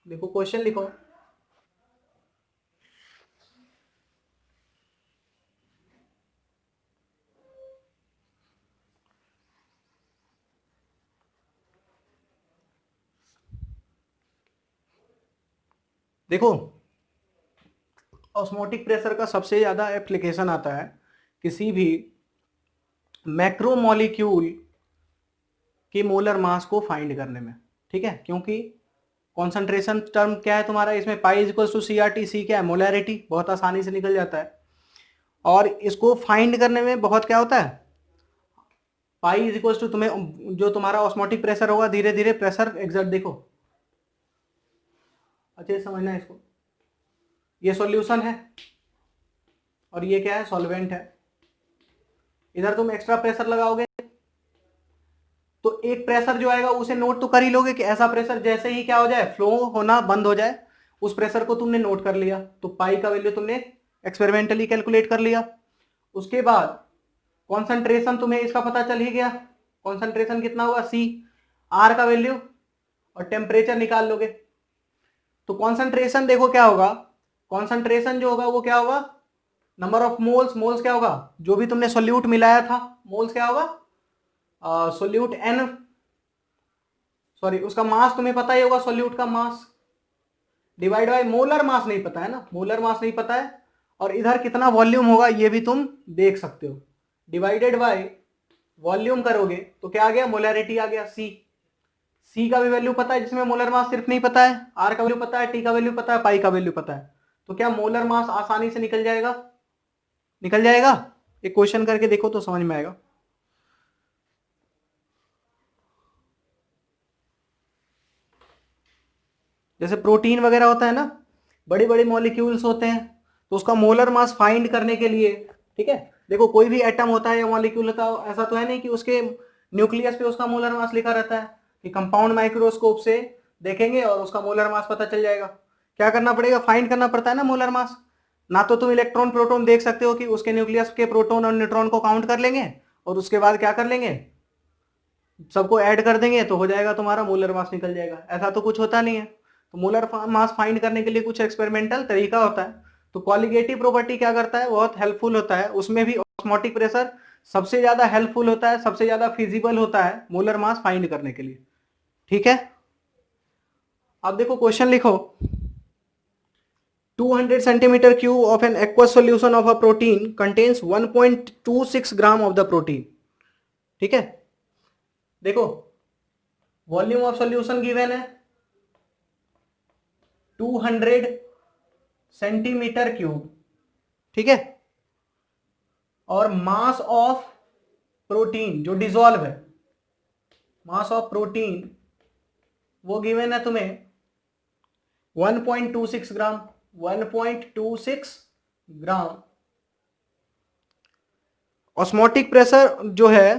देखो क्वेश्चन लिखो, देखो ऑस्मोटिक प्रेशर का सबसे ज्यादा एप्लीकेशन आता है किसी भी मैक्रोमोलिक्यूल के मोलर मास को फाइंड करने में, ठीक है, क्योंकि कॉन्सेंट्रेशन टर्म क्या है तुम्हारा इसमें, pi is equal to C R T, C क्या है मोलैरिटी, बहुत आसानी से निकल जाता है। और इसको फाइंड करने में बहुत क्या होता है, पाई इज इक्वल टू तुम्हें जो तुम्हारा ऑस्मोटिक प्रेशर होगा धीरे धीरे प्रेशर एग्जर्ट, देखो अच्छे से समझना है इसको, ये सॉल्यूशन है और ये क्या है सॉल्वेंट है। इधर तुम एक्स्ट्रा प्रेशर लगाओगे तो एक प्रेशर जो आएगा उसे नोट तो कर ही लोगे कि ऐसा प्रेशर जैसे ही क्या हो जाए फ्लो होना बंद हो जाए, उस प्रेशर को तुमने नोट कर लिया, तो पाई का वैल्यू तुमने एक्सपेरिमेंटली कैलकुलेट कर लिया। उसके बाद कॉन्सेंट्रेशन तुम्हें इसका पता चल ही गया, कॉन्सेंट्रेशन कितना होगा सी, आर का वैल्यू और टेम्परेचर निकाल लोगे। तो कॉन्सेंट्रेशन देखो क्या होगा, कॉन्सेंट्रेशन जो होगा वो क्या होगा, नंबर ऑफ मोल्स, मोल्स क्या होगा जो भी तुमने सोल्यूट मिलाया था, मोल्स क्या होगा सोल्यूट एन, सॉरी उसका मास तुम्हें पता ही होगा, सोल्यूट का मास डिवाइड बाय मोलर मास नहीं पता है ना, मोलर मास नहीं पता है, और इधर कितना वॉल्यूम होगा ये भी तुम देख सकते हो, डिवाइडेड बाय वॉल्यूम करोगे तो क्या आ गया मोलैरिटी आ गया सी, सी का भी वैल्यू पता है जिसमें मोलर मास सिर्फ नहीं पता है, आर का वैल्यू पता है, टी का वैल्यू पता है, पाई का वैल्यू पता है, तो क्या मोलर मास आसानी से निकल जाएगा, निकल जाएगा। एक क्वेश्चन करके देखो तो समझ में आएगा। जैसे प्रोटीन वगैरह होता है ना, बड़े बड़े मॉलिक्यूल्स होते हैं, तो उसका मोलर मास फाइंड करने के लिए, ठीक है देखो कोई भी एटम होता है या मॉलिक्यूल का, ऐसा तो है नहीं कि उसके न्यूक्लियस पे उसका मोलर मास लिखा रहता है, कि कंपाउंड माइक्रोस्कोप से देखेंगे और उसका मोलर मास पता चल जाएगा। क्या करना पड़ेगा, फाइंड करना पड़ता है ना मोलर मास। ना तो तुम इलेक्ट्रॉन प्रोटॉन देख सकते हो कि उसके न्यूक्लियस के प्रोटॉन और न्यूट्रॉन को काउंट कर लेंगे और उसके बाद क्या कर लेंगे, सबको ऐड कर देंगे तो हो जाएगा तुम्हारा मोलर मास निकल जाएगा, ऐसा तो कुछ होता नहीं है। तो मोलर मास फाइंड करने के लिए कुछ एक्सपेरिमेंटल तरीका होता है। तो कॉलिगेटिव प्रॉपर्टी क्या करता है, बहुत हेल्पफुल होता है, उसमें भी ऑस्मोटिक प्रेशर सबसे ज्यादा हेल्पफुल होता है, सबसे ज्यादा फिजिबल होता है मोलर मास फाइंड करने के लिए, ठीक है। अब देखो क्वेश्चन लिखो, 200 centimetre cube of an aqueous solution of a protein contains 1.26 gram of the protein, ठीक है। देखो वॉल्यूम ऑफ सॉल्यूशन गिवन है 200 सेंटीमीटर क्यूब, ठीक है, और मास ऑफ प्रोटीन जो डिसॉल्व है, मास ऑफ प्रोटीन वो गिवन है तुम्हें 1.26 ग्राम, 1.26 ग्राम। ऑस्मोटिक प्रेशर जो है,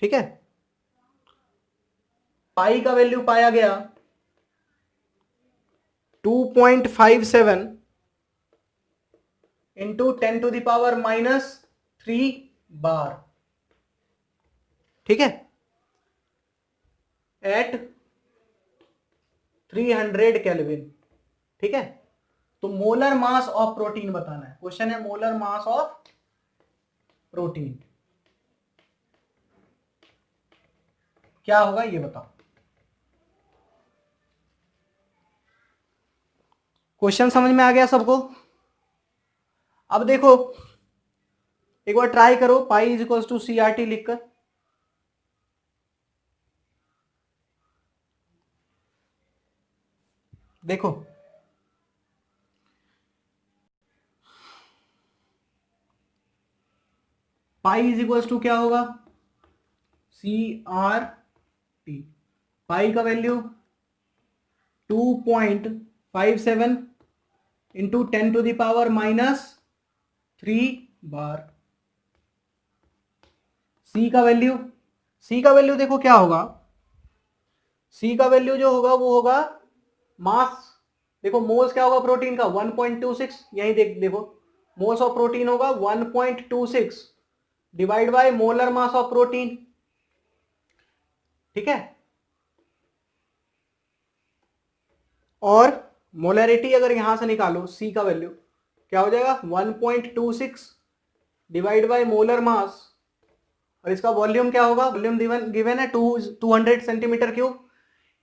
ठीक है, पाई का वैल्यू पाया गया 2.57 इंटू 10⁻³ बार, ठीक है, एट 300 केल्विन, ठीक है। तो मोलर मास ऑफ प्रोटीन बताना है, क्वेश्चन है मोलर मास ऑफ प्रोटीन क्या होगा ये बताओ। क्वेश्चन समझ में आ गया सबको। अब देखो एक बार ट्राई करो pi is equal to C R T लिखकर, देखो पाई इज इक्वल टू क्या होगा, सी आर टी, पाई का वैल्यू 2.57 इंटू 10⁻³ बार, सी का वैल्यू, सी का वैल्यू देखो क्या होगा, सी का वैल्यू जो होगा वो होगा मास, देखो मोल्स क्या होगा प्रोटीन का 1.26, यही देखो मोल्स ऑफ प्रोटीन होगा 1.26 divide by molar mass of protein, ठीक है। और मोलैरिटी अगर यहां से निकालो सी का वैल्यू क्या हो जाएगा 1.26 डिवाइड बाय मोलर मास, और इसका वॉल्यूम क्या होगा, वॉल्यूम गिवन है 200 सेंटीमीटर क्यूब,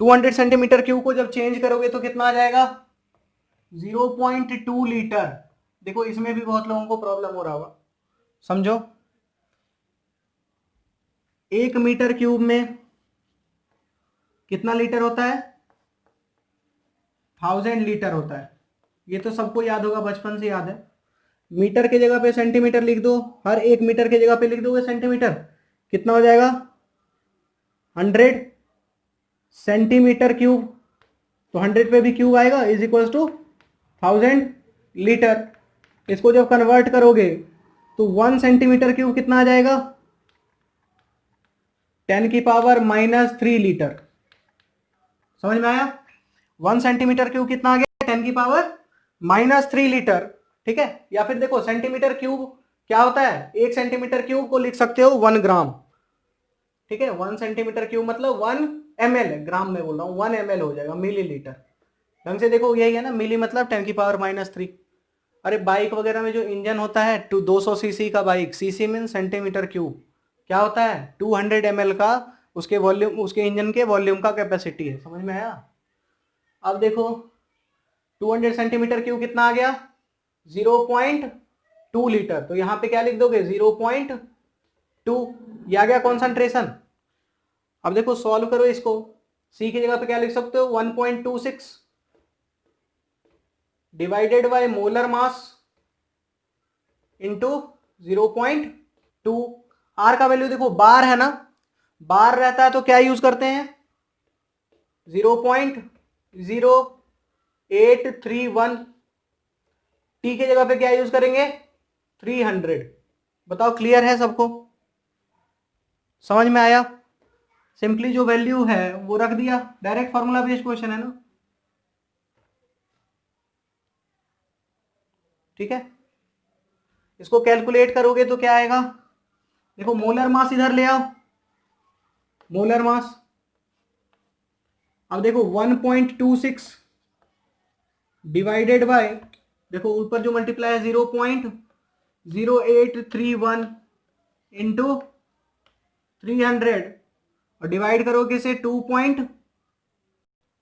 200 सेंटीमीटर क्यूब को जब चेंज करोगे तो कितना आ जाएगा 0.2 लीटर। देखो इसमें भी बहुत लोगों को प्रॉब्लम हो रहा होगा, समझो 1 मीटर क्यूब में कितना लीटर होता है 1000 लीटर होता है। ये तो सबको याद होगा, बचपन से याद है। मीटर के जगह पे सेंटीमीटर लिख दो, हर एक मीटर के जगह पे लिख दोगे सेंटीमीटर, कितना हो जाएगा 100 सेंटीमीटर क्यूब। तो 100 पे भी क्यूब आएगा, इज इक्वल टू 1000 लीटर। इसको जब कन्वर्ट करोगे तो 1 सेंटीमीटर क्यूब कितना आ जाएगा 10⁻³ लीटर। समझ में आया? 1 सेंटीमीटर क्यूब कितना आ गया 10⁻³ लीटर। ठीक है, या फिर देखो सेंटीमीटर क्यूब क्या होता है, 1 सेंटीमीटर क्यूब को लिख सकते हो 1 ग्राम। ठीक है, 1 सेंटीमीटर क्यूब मतलब 1 ml, ग्राम में बोल रहा हूं, 1 ml हो जाएगा मिलीलीटर। ढंग से देखो, यही है ना, मिली मतलब 10⁻³ अरे बाइक वगैरह में जो इंजन होता है 200 सीसी का bike, CC mean centimetre cube, क्या होता है 200 ml का उसके वॉल्यूम, उसके इंजन के वॉल्यूम का कैपेसिटी है। समझ में आया? अब देखो 200 सेंटीमीटर क्यूब कितना आ गया 0.2 लीटर। तो यहां पे क्या लिख दोगे 0.2, ये आ गया कॉन्सेंट्रेशन। अब देखो सॉल्व करो इसको, सी की जगह पे क्या लिख सकते हो 1.26 divided by molar mass into 0.2। R का वैल्यू देखो बार है ना, बार रहता है तो क्या यूज करते हैं 0.0831। टी के जगह पे क्या यूज करेंगे 300। बताओ क्लियर है सबको? समझ में आया? सिंपली जो वैल्यू है वो रख दिया, डायरेक्ट फार्मूला बेस्ड क्वेश्चन है ना। ठीक है, इसको कैलकुलेट करोगे तो क्या आएगा, देखो मोलर मास इधर ले आओ, मोलर मास। अब देखो 1.26 डिवाइडेड बाय, देखो ऊपर जो मल्टीप्लाई है 0.0831 इंटू 300 और डिवाइड करोगे से 2 पॉइंट,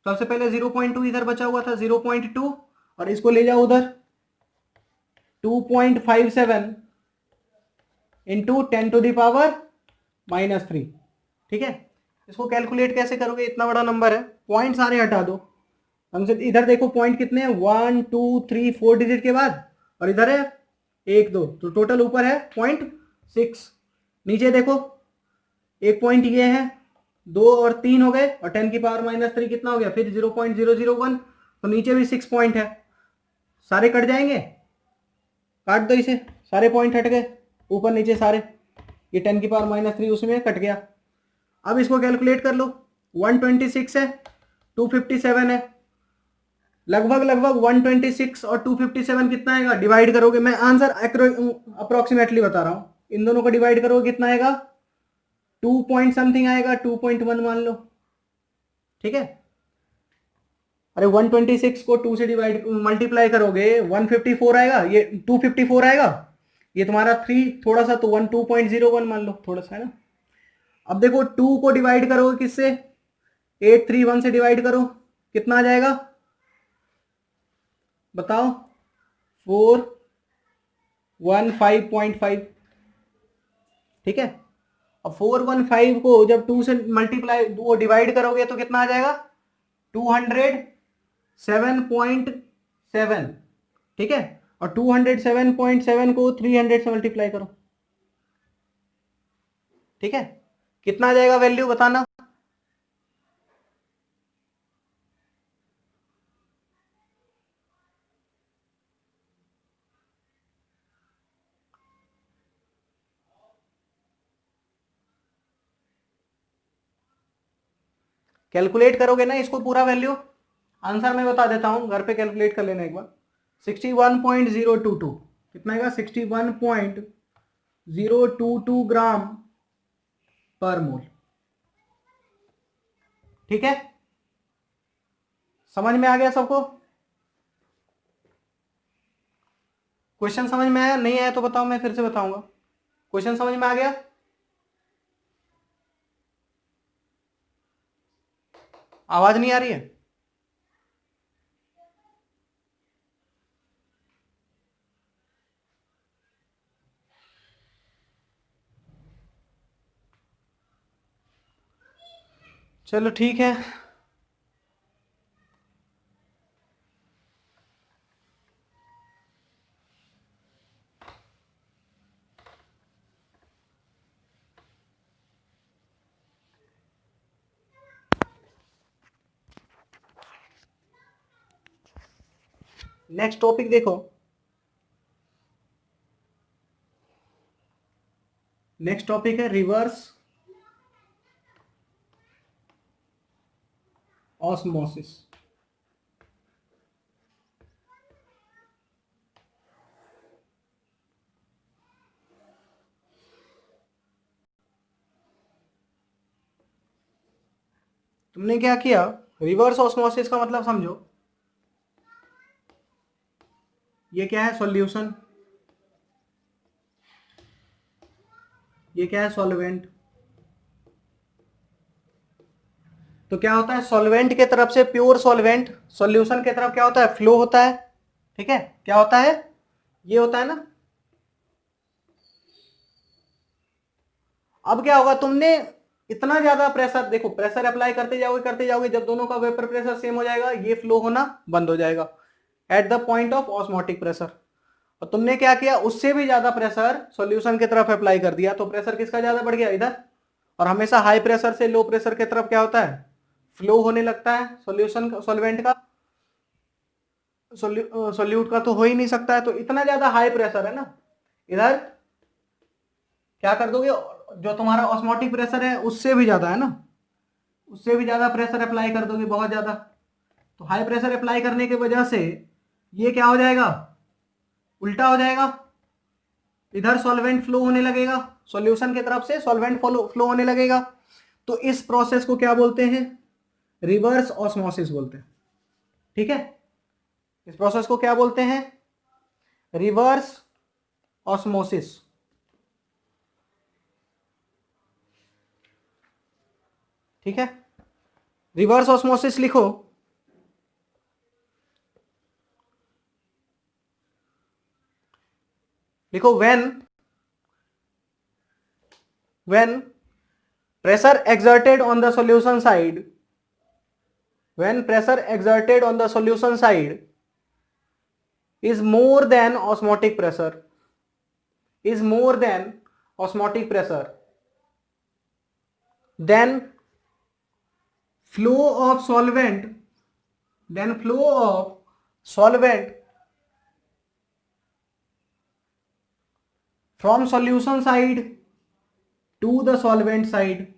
सबसे पहले 0.2 इधर बचा हुआ था 0.2 और इसको ले जाओ उधर 2.57 इंटू 10⁻³ ठीक है, इसको कैलकुलेट कैसे करोगे, इतना बड़ा नंबर है, पॉइंट सारे हटा दो हमसे। इधर देखो पॉइंट कितने हैं 1 2 3 4 डिजिट के बाद, और इधर है 1 2, तो टोटल ऊपर है 0.6। नीचे देखो एक पॉइंट ये है, 2 और 3 हो गए और 10⁻³ कितना हो गया फिर 0.001, तो नीचे भी 6 पॉइंट है, सारे कट जाएंगे, काट दो इसे, सारे पॉइंट हट गए ऊपर नीचे सारे, ये 10⁻³ उसमें कट गया। अब इसको कैलकुलेट कर लो, 126 है 257 है, लगभग लगभग 126 और 257 कितना आएगा, डिवाइड करोगे, मैं आंसर अप्रोक्सीमेटली बता रहा हूं, इन दोनों को डिवाइड करोगे कितना आएगा 2 पॉइंट समथिंग आएगा, 2.1 मान लो। ठीक है, अरे 126 को 2 से डिवाइड मल्टीप्लाई करोगे 154 आएगा, ये 254 आएगा, ये तुम्हारा 3 थोड़ा सा, तो 2.01 मान लो, थोड़ा सा है ना। अब देखो 2 को डिवाइड करोगे किससे 831 से डिवाइड करो, कितना आ जाएगा बताओ 415.5। ठीक है, अब 415 को जब 2 से मल्टीप्लाई वो डिवाइड करोगे तो कितना आ जाएगा 207.7। ठीक है, और 207.7 को 300 से मल्टीप्लाई करो। ठीक है, कितना आ जाएगा वैल्यू बताना। कैलकुलेट करोगे ना इसको पूरा वैल्यू, आंसर मैं बता देता हूं, घर पे कैलकुलेट कर लेना एक बार। 61.022 कितना आएगा 61.022 ग्राम पर मोल। ठीक है, समझ में आ गया सबको? क्वेश्चन समझ में आया, नहीं आया तो बताओ, मैं फिर से बताऊंगा। क्वेश्चन समझ में आ गया? आवाज नहीं आ रही है? चलो ठीक है, नेक्स्ट टॉपिक देखो, नेक्स्ट टॉपिक है रिवर्स ऑस्मोसिस। तुमने क्या किया, रिवर्स ऑस्मोसिस का मतलब समझो, ये क्या है सॉल्यूशन, ये क्या है सॉल्वेंट। तो क्या होता है सॉल्वेंट के तरफ से प्योर सॉल्वेंट सॉल्यूशन के तरफ क्या होता है फ्लो होता है, ठीक है, क्या होता है ये होता है ना। अब क्या होगा, तुमने इतना ज्यादा प्रेशर, देखो प्रेशर अप्लाई करते जाओगे, जब दोनों का वेपर प्रेशर सेम हो जाएगा ये फ्लो होना बंद हो जाएगा at the point of osmotic pressure. और तुमने क्या किया, उससे भी ज्यादा प्रेशर सॉल्यूशन की तरफ अप्लाई कर दिया, तो प्रेशर किसका ज्यादा बढ़ गया इधर। और हमेशा हाई प्रेशर से लो प्रेशर की तरफ क्या होता है फ्लो होने लगता है सॉल्यूशन सॉल्वेंट का, सोल्यूट का तो हो ही नहीं सकता है। तो इतना ज्यादा हाई प्रेशर है ना, इधर क्या कर दोगे, जो तुम्हारा ऑस्मोटिक प्रेशर है उससे भी ज्यादा है ना, उससे भी ज्यादा प्रेशर अप्लाई कर दोगे बहुत ज्यादा। तो हाई प्रेशर अप्लाई करने की वजह से ये क्या हो जाएगा, उल्टा हो जाएगा, इधर सॉल्वेंट फ्लो होने लगेगा, सॉल्यूशन की तरफ से सॉल्वेंट फ्लो होने लगेगा। तो इस प्रोसेस को क्या बोलते हैं, रिवर्स ऑस्मोसिस बोलते हैं, ठीक है। इस प्रोसेस को क्या बोलते हैं, रिवर्स ऑस्मोसिस। ठीक है, रिवर्स ऑस्मोसिस लिखो, लिखो when pressure exerted on the solution side, when pressure exerted on the solution side is more than osmotic pressure, is more than osmotic pressure, then flow of solvent, then flow of solvent from solution side to the solvent side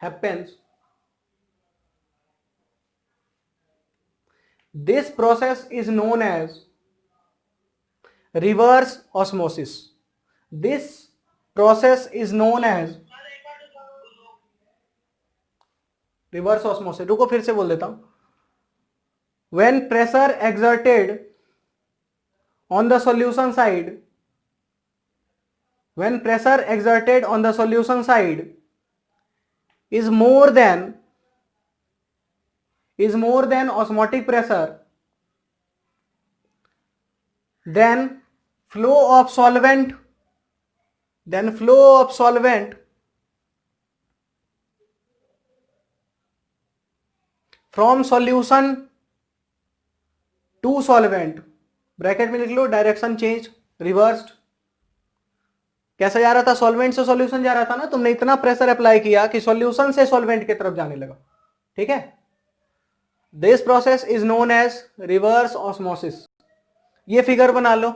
happens. This process is known as reverse osmosis. This process is known as reverse osmosis. रुको फिर से बोल देता हूं, when pressure exerted on the solution side, when pressure exerted on the solution side is more than osmotic pressure, then flow of solvent, then flow of solvent from solution to solvent, bracket में लिख लो direction change reversed. कैसे जा रहा था, solvent से solution जा रहा था ना, तुमने इतना प्रेशर अप्लाई किया कि सॉल्यूशन से सॉल्वेंट की तरफ जाने लगा, ठीक है। This process is known as reverse osmosis. ये फिगर बना लो,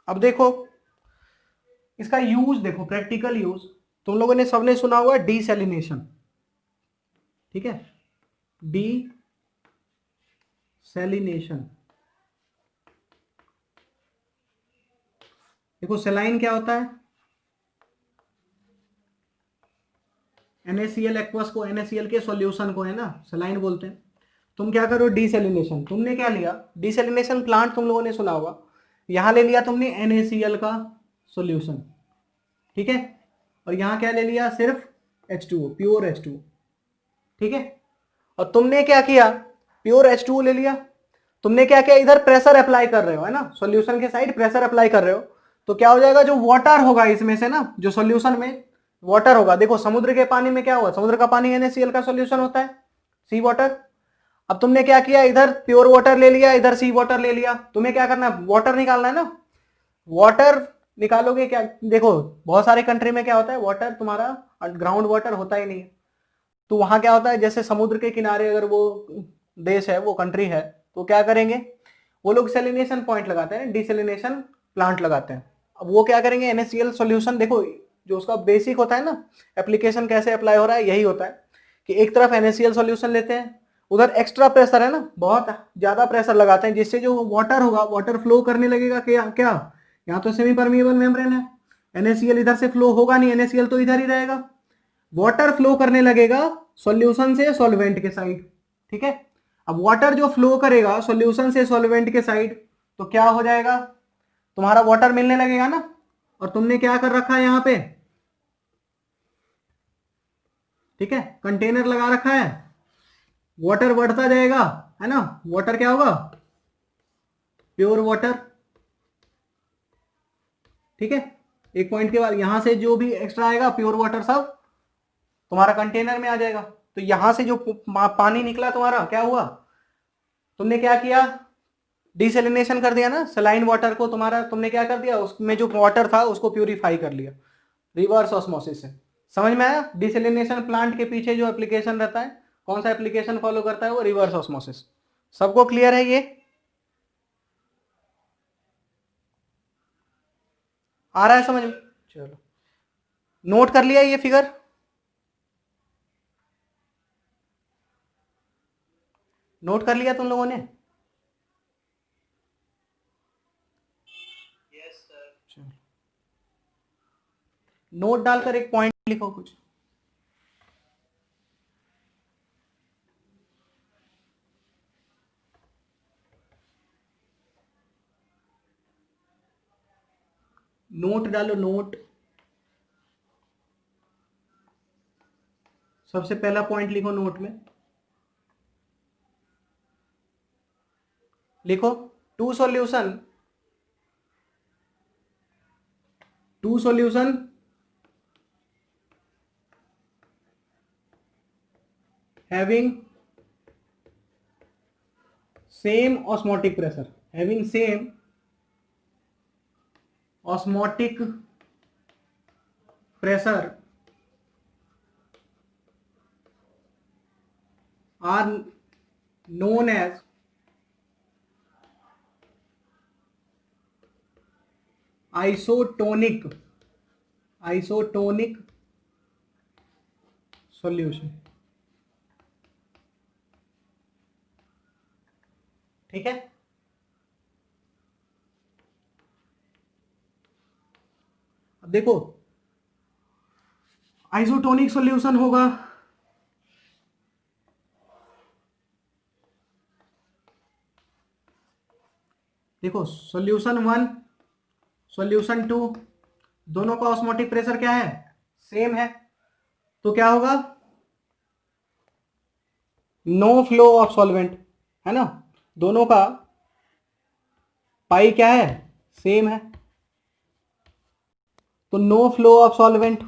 अब देखो इसका यूज देखो, प्रैक्टिकल यूज तुम लोगों ने सबने सुना हुआ डीसैलिनेशन, ठीक है, डीसैलिनेशन। देखो सेलाइन क्या होता है, NaCl एक्वस को, NaCl के सॉल्यूशन को है ना सेलाइन बोलते हैं। तुम क्या करो डीसैलिनेशन, तुमने क्या लिया, डीसैलिनेशन प्लांट तुम लोगों ने सुना होगा, यहां ले लिया तुमने NaCl का सॉल्यूशन, ठीक है, और यहां क्या ले लिया सिर्फ H2O, प्योर H2O, ठीक है। और तुमने क्या किया, प्योर H2O ले लिया, तुमने क्या किया, इधर प्रेशर अप्लाई कर रहे हो, है ना, सॉल्यूशन के साइड प्रेशर अप्लाई कर रहे हो, तो क्या हो जाएगा, जो वाटर होगा इसमें से ना, जो सॉल्यूशन में वाटर होगा, देखो समुद्र के पानी में क्या हुआ, समुद्र का पानी NaCl का सॉल्यूशन होता है, सी वाटर। अब तुमने क्या किया, इधर प्योर वाटर ले लिया, इधर सी वाटर ले लिया, तुम्हें क्या करना है, वाटर निकालना है ना, वाटर निकालोगे क्या, देखो बहुत सारे कंट्री में क्या होता है, वाटर तुम्हारा ग्राउंड वाटर होता ही नहीं है, तो वहां क्या होता है, जैसे समुद्र के किनारे अगर वो देश है, वो कंट्री है, तो क्या करेंगे, वो लोग सेलिनेशन पॉइंट लगाते हैं, डिसेलिनेशन प्लांट लगाते हैं। अब वो क्या करेंगे, NaCl सॉल्यूशन, देखो जो उसका बेसिक होता है ना, एप्लीकेशन कैसे अप्लाई हो रहा है, यही होता है कि एक तरफ NaCl सॉल्यूशन लेते हैं, उधर एक्स्ट्रा प्रेशर है ना, बहुत ज्यादा प्रेशर लगाते हैं, जिससे जो वाटर होगा, वाटर फ्लो करने लगेगा, क्या क्या, यहाँ तो सेमी परमिएबल मेम्ब्रेन है, NaCl इधर से फ्लो होगा नहीं, NaCl तो इधर ही रहेगा, वाटर फ्लो करने लगेगा सॉल्यूशन से सॉल्वेंट के साइड, ठीक है। अब वाटर जो फ्लो करेगा सॉल्यूशन से सॉल्वेंट के साइड, तो क्या हो जाएगा, तुम्हारा वाटर मिलने लगेगा ना, और तुमने क्या कर रखा है यहाँ पे, ठीक है, कंटेनर लगा रखा है, वाटर बढ़ता जाएगा, है ना, वाटर क्या होगा, प्योर वाटर, ठीक है। एक पॉइंट के बाद यहां से जो भी एक्स्ट्रा आएगा प्योर वाटर सब तुम्हारा कंटेनर में आ जाएगा, तो यहां से जो पानी निकला तुम्हारा क्या हुआ, तुमने क्या किया, डिसेलिनेशन कर दिया ना, सलाइन वाटर को तुम्हारा, तुमने क्या कर दिया, उसमें जो वाटर था उसको प्यूरिफाई कर लिया रिवर्स ऑस्मोसिस से। समझ में आया, डिसेलिनेशन प्लांट के पीछे जो एप्लीकेशन रहता है, कौन सा एप्लीकेशन फॉलो करता है, वो रिवर्स ऑस्मोसिस। सबको क्लियर है ये, आ रहा है समझ में, चलो नोट कर लिया ये फिगर, नोट कर लिया तुम लोगों ने, नोट डालकर एक पॉइंट लिखो कुछ, नोट डालो नोट, सबसे पहला पॉइंट लिखो नोट में, लिखो two solution, two solution having same osmotic pressure, having same osmotic pressure are known as isotonic, isotonic solution, ठीक है। अब देखो आइसोटोनिक सॉल्यूशन होगा, देखो सॉल्यूशन वन, सॉल्यूशन टू, दोनों का ऑस्मोटिक प्रेशर क्या है, सेम है, तो क्या होगा, नो फ्लो ऑफ सॉल्वेंट, है ना, दोनों का पाई क्या है, सेम है, तो नो फ्लो ऑफ सॉल्वेंट,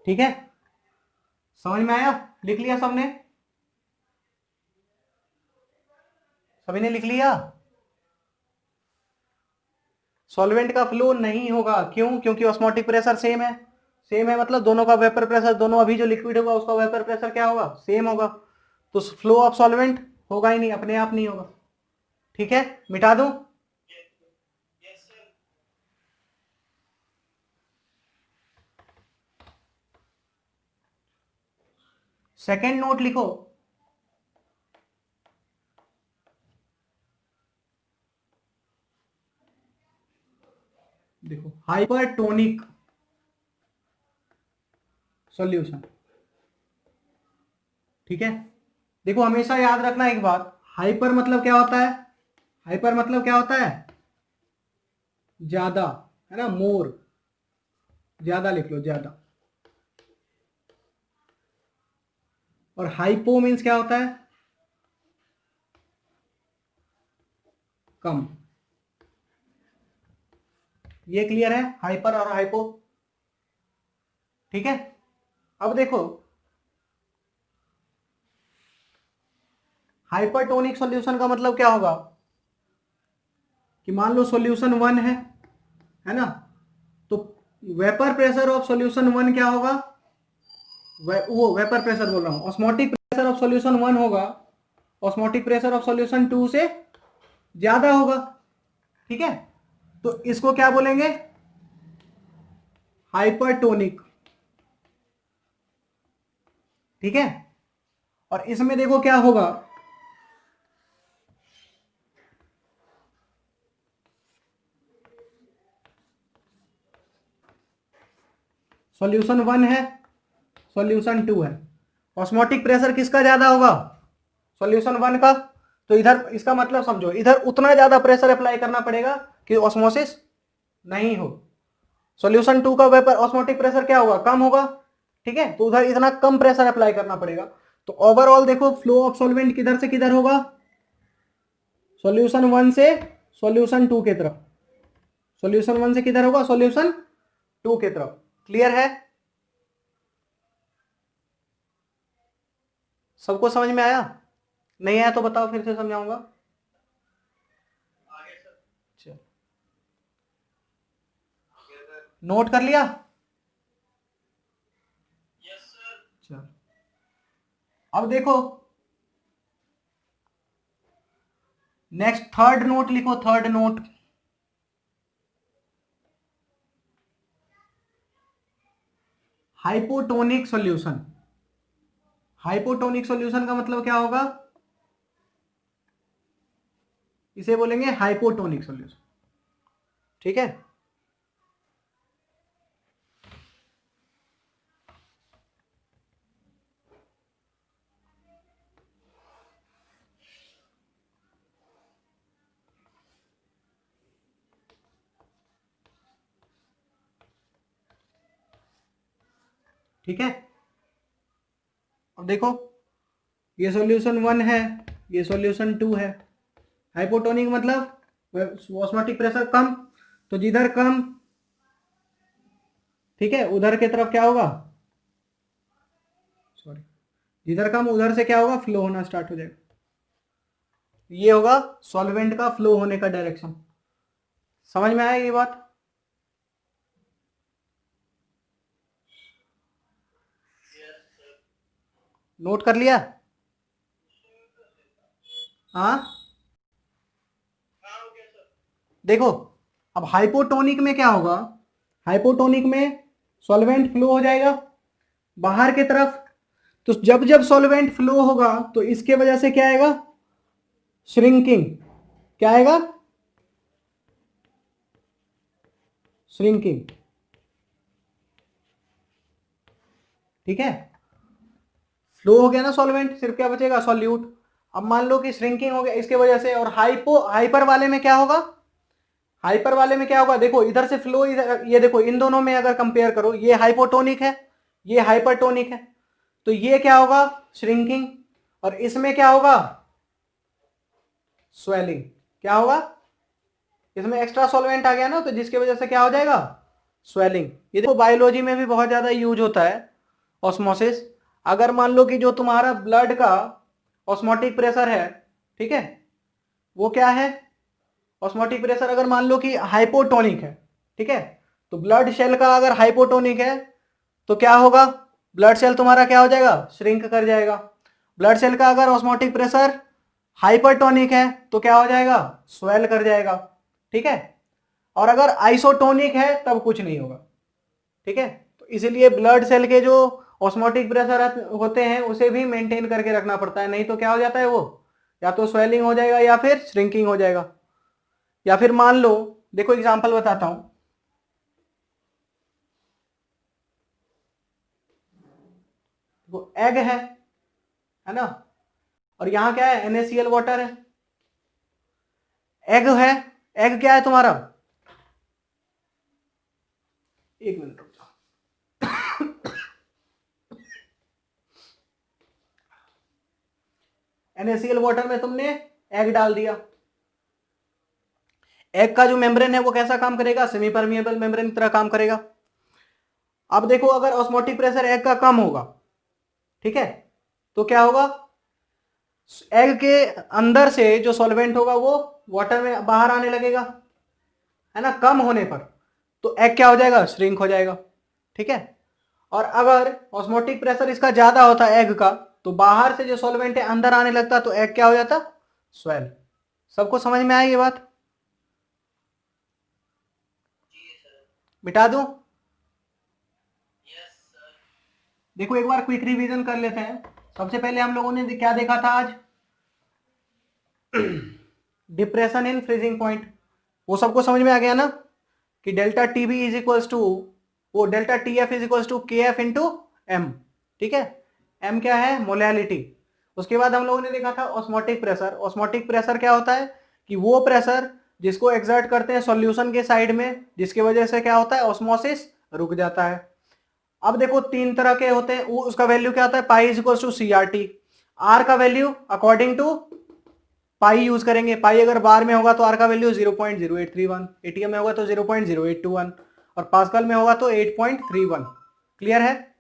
ठीक है। समझ में आया, लिख लिया सबने, सभी ने लिख लिया, सॉल्वेंट का फ्लो नहीं होगा, क्यों, क्योंकि ऑस्मोटिक प्रेशर सेम है, सेम है मतलब दोनों का वेपर प्रेशर, दोनों अभी जो लिक्विड होगा उसका वेपर प्रेशर क्या होगा, सेम होगा, तो फ्लो ऑफ सॉल्वेंट होगा ही नहीं, अपने आप नहीं होगा, ठीक है, मिटा दूं, सेकेंड नोट लिखो, देखो हाइपरटोनिक सॉल्यूशन, ठीक है। देखो हमेशा याद रखना एक बात, हाइपर मतलब क्या होता है, हाइपर मतलब क्या होता है, ज्यादा, है ना, मोर, ज्यादा लिख लो, ज्यादा। और हाइपो मीन्स क्या होता है? कम। ये क्लियर है, हाइपर और हाइपो? ठीक है। अब देखो, हाइपरटोनिक सॉल्यूशन का मतलब क्या होगा कि मान लो सॉल्यूशन 1 है ना, तो वेपर प्रेशर ऑफ सॉल्यूशन 1 क्या होगा? वो वेपर प्रेशर बोल रहा हूं, ऑस्मोटिक प्रेशर ऑफ सॉल्यूशन 1 होगा, ऑस्मोटिक प्रेशर ऑफ सॉल्यूशन 2 से ज्यादा होगा। ठीक है, तो इसको क्या बोलेंगे? हाइपरटोनिक। ठीक है, और इसमें देखो क्या होगा, सॉल्यूशन 1 है, सॉल्यूशन 2 है, ऑस्मोटिक प्रेशर किसका ज्यादा होगा? सॉल्यूशन 1 का। तो इधर इसका मतलब समझो, इधर उतना ज्यादा प्रेशर अप्लाई करना पड़ेगा कि ऑस्मोसिस नहीं हो। सॉल्यूशन 2 का वेपर ऑस्मोटिक प्रेशर क्या होगा? कम होगा। ठीक है, तो उधर इतना कम प्रेशर अप्लाई करना पड़ेगा। तो ओवरऑल देखो, फ्लो ऑफ सॉल्वेंट किधर से किधर होगा? सॉल्यूशन 1 से सॉल्यूशन 2 की तरफ। सॉल्यूशन 1 से किधर होगा? सॉल्यूशन 2 की तरफ। क्लियर है? सबको समझ में आया? नहीं आया तो बताओ, फिर से समझाऊंगा। चलो, नोट कर लिया? चलो, अब देखो नेक्स्ट थर्ड नोट लिखो, third note. Hypotonic solution. Hypotonic solution का मतलब क्या होगा? इसे बोलेंगे हाइपोटोनिक सॉल्यूशन। ठीक है, ठीक है। अब देखो, ये सॉल्यूशन 1 है, ये सॉल्यूशन 2 है। हाइपोटोनिक मतलब ऑस्मोटिक प्रेशर कम, तो जिधर कम, ठीक है, उधर की तरफ क्या होगा? सॉरी, जिधर कम उधर से क्या होगा? फ्लो होना स्टार्ट हो जाएगा। ये होगा सॉल्वेंट का फ्लो होने का डायरेक्शन। समझ में आया ये बात? नोट कर लिया? हाँ, देखो, अब हाइपोटोनिक में क्या होगा? हाइपोटोनिक में सॉल्वेंट फ्लो हो जाएगा बाहर की तरफ। तो जब जब सॉल्वेंट फ्लो होगा तो इसके वजह से क्या आएगा? श्रिंकिंग। क्या आएगा? श्रिंकिंग। ठीक है, फ्लो हो गया ना सॉल्वेंट, सिर्फ क्या बचेगा? सॉल्यूट। अब मान लो कि श्रिंकिंग हो गया इसके वजह से। और हाइपर वाले में क्या होगा? हाइपर वाले में क्या होगा? देखो, इधर से फ्लो, इधर, ये देखो, इन दोनों में अगर कंपेयर करो, ये हाइपोटोनिक है, ये हाइपरटोनिक है, तो ये क्या होगा? श्रिंकिंग। और इसमें क्या होगा? स्वेलिंग। क्या होगा? इसमें एक्स्ट्रा सॉल्वेंट आ गया ना, तो जिसकी वजह से क्या हो जाएगा? स्वेलिंग। ये देखो, बायोलॉजी में भी बहुत ज्यादा यूज होता है ऑस्मोसिस। अगर मान लो कि जो तुम्हारा ब्लड का ऑस्मोटिक प्रेशर है, ठीक है, वो क्या है? ऑस्मोटिक प्रेशर अगर मान लो कि हाइपोटोनिक है, ठीक है, तो ब्लड सेल का अगर हाइपोटोनिक है तो क्या होगा? ब्लड सेल तुम्हारा क्या हो जाएगा? श्रिंक कर जाएगा। ब्लड सेल का अगर ऑस्मोटिक प्रेशर हाइपरटोनिक है तो क्या हो जाएगा? स्वेल कर जाएगा। ठीक है, और अगर आइसोटोनिक है तब कुछ नहीं होगा। ठीक है, तो इसीलिए ब्लड सेल के जो ऑस्मोटिक प्रेशर होते हैं उसे भी मेंटेन करके रखना पड़ता है, नहीं तो क्या हो जाता है? वो या तो स्वेलिंग हो जाएगा या फिर श्रिंकिंग हो जाएगा। या फिर मान लो, देखो एग्जांपल बताता हूं, वो एग है ना, और यहां क्या है? NaCl वाटर है। एग है, एग क्या है तुम्हारा? एक मिनट रुक जाओ। NaCl वाटर में तुमने एग डाल दिया, एग का जो मेम्ब्रेन है वो कैसा काम करेगा, सेमी परमिएबल मेम्ब्रेन की तरह काम करेगा। अब देखो अगर ऑस्मोटिक प्रेशर एग का कम होगा, ठीक है, तो क्या होगा, एग के अंदर से जो सॉल्वेंट होगा वो वाटर में बाहर आने लगेगा, है ना, कम होने पर, तो एग क्या हो जाएगा, श्रिंक हो जाएगा, ठीक है। और अगर ऑस्मोटिक प्रेशर इसका ज्यादा होता है एग का, तो बाहर से जो सॉल्वेंट है अंदर आने लगता, तो एग क्या हो जाता, स्वेल। सबको समझ में आई ये बात, मिटा दूं? देखो एक बार क्विक रिवीजन कर लेते हैं। सबसे पहले हम लोगों ने क्या देखा था आज, डिप्रेशन इन फ्रीजिंग पॉइंट, वो सबको समझ में आ गया ना, कि delta T B is equals to, वो delta T F is equals to K F into M, ठीक है, एम क्या है, मोलैलिटी। उसके बाद हम लोगों ने देखा था ऑस्मोटिक प्रेशर। ऑस्मोटिक प्रेशर क्या होता है, कि वो प्रेशर जिसको एक्सर्ट करते हैं सॉल्यूशन के साइड में, जिसकी वजह से क्या होता है, ऑस्मोसिस रुक जाता है। अब देखो तीन तरह के होते हैं, उसका वैल्यू क्या होता है, pi is equals to C R T. R का value according to pi use करेंगे, पाई अगर बार में होगा तो आर का वैल्यू 0.0831, एटीएम में होगा तो 0.0821, और पास्कल में होगा तो 8.31। क्लियर है?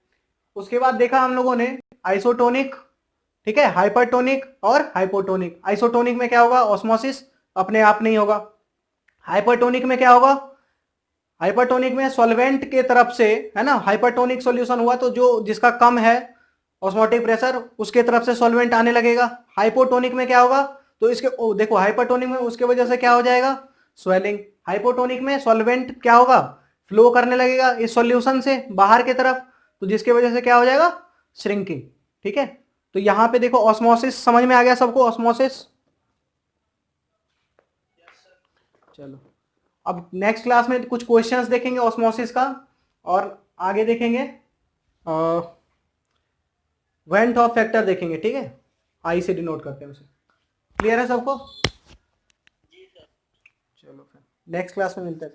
उसके बाद देखा हम लोगों ने आइसोटोनिक, ठीक है, हाइपरटोनिक और हाइपोटोनिक। आइसोटोनिक में क्या होगा, ऑस्मोसिस अपने आप नहीं होगा। हाइपरटोनिक में क्या होगा, हाइपरटोनिक में सॉल्वेंट के तरफ से, है ना, हाइपरटोनिक सॉल्यूशन हुआ तो जो जिसका कम है ऑस्मोटिक प्रेशर, उसके तरफ से सॉल्वेंट आने लगेगा। हाइपोटोनिक में क्या होगा, तो इसके देखो हाइपरटोनिक में उसके वजह से क्या हो जाएगा, स्वेलिंग। हाइपोटोनिक में सॉल्वेंट क्या होगा, फ्लो करने लगेगा इस सॉल्यूशन से बाहर की तरफ, तो जिसके वजह से क्या हो जाएगा, श्रिंकिंग, ठीक है। तो यहां पे देखो ऑस्मोसिस समझ में आ गया सबको, ऑस्मोसिस। चलो अब नेक्स्ट क्लास में कुछ क्वेश्चंस देखेंगे ऑस्मोसिस का, और आगे देखेंगे वेंट ऑफ फैक्टर देखेंगे, ठीक है, आई से डिनोट करते हैं उसे। क्लियर है सबको? चलो फिर नेक्स्ट क्लास में मिलते हैं।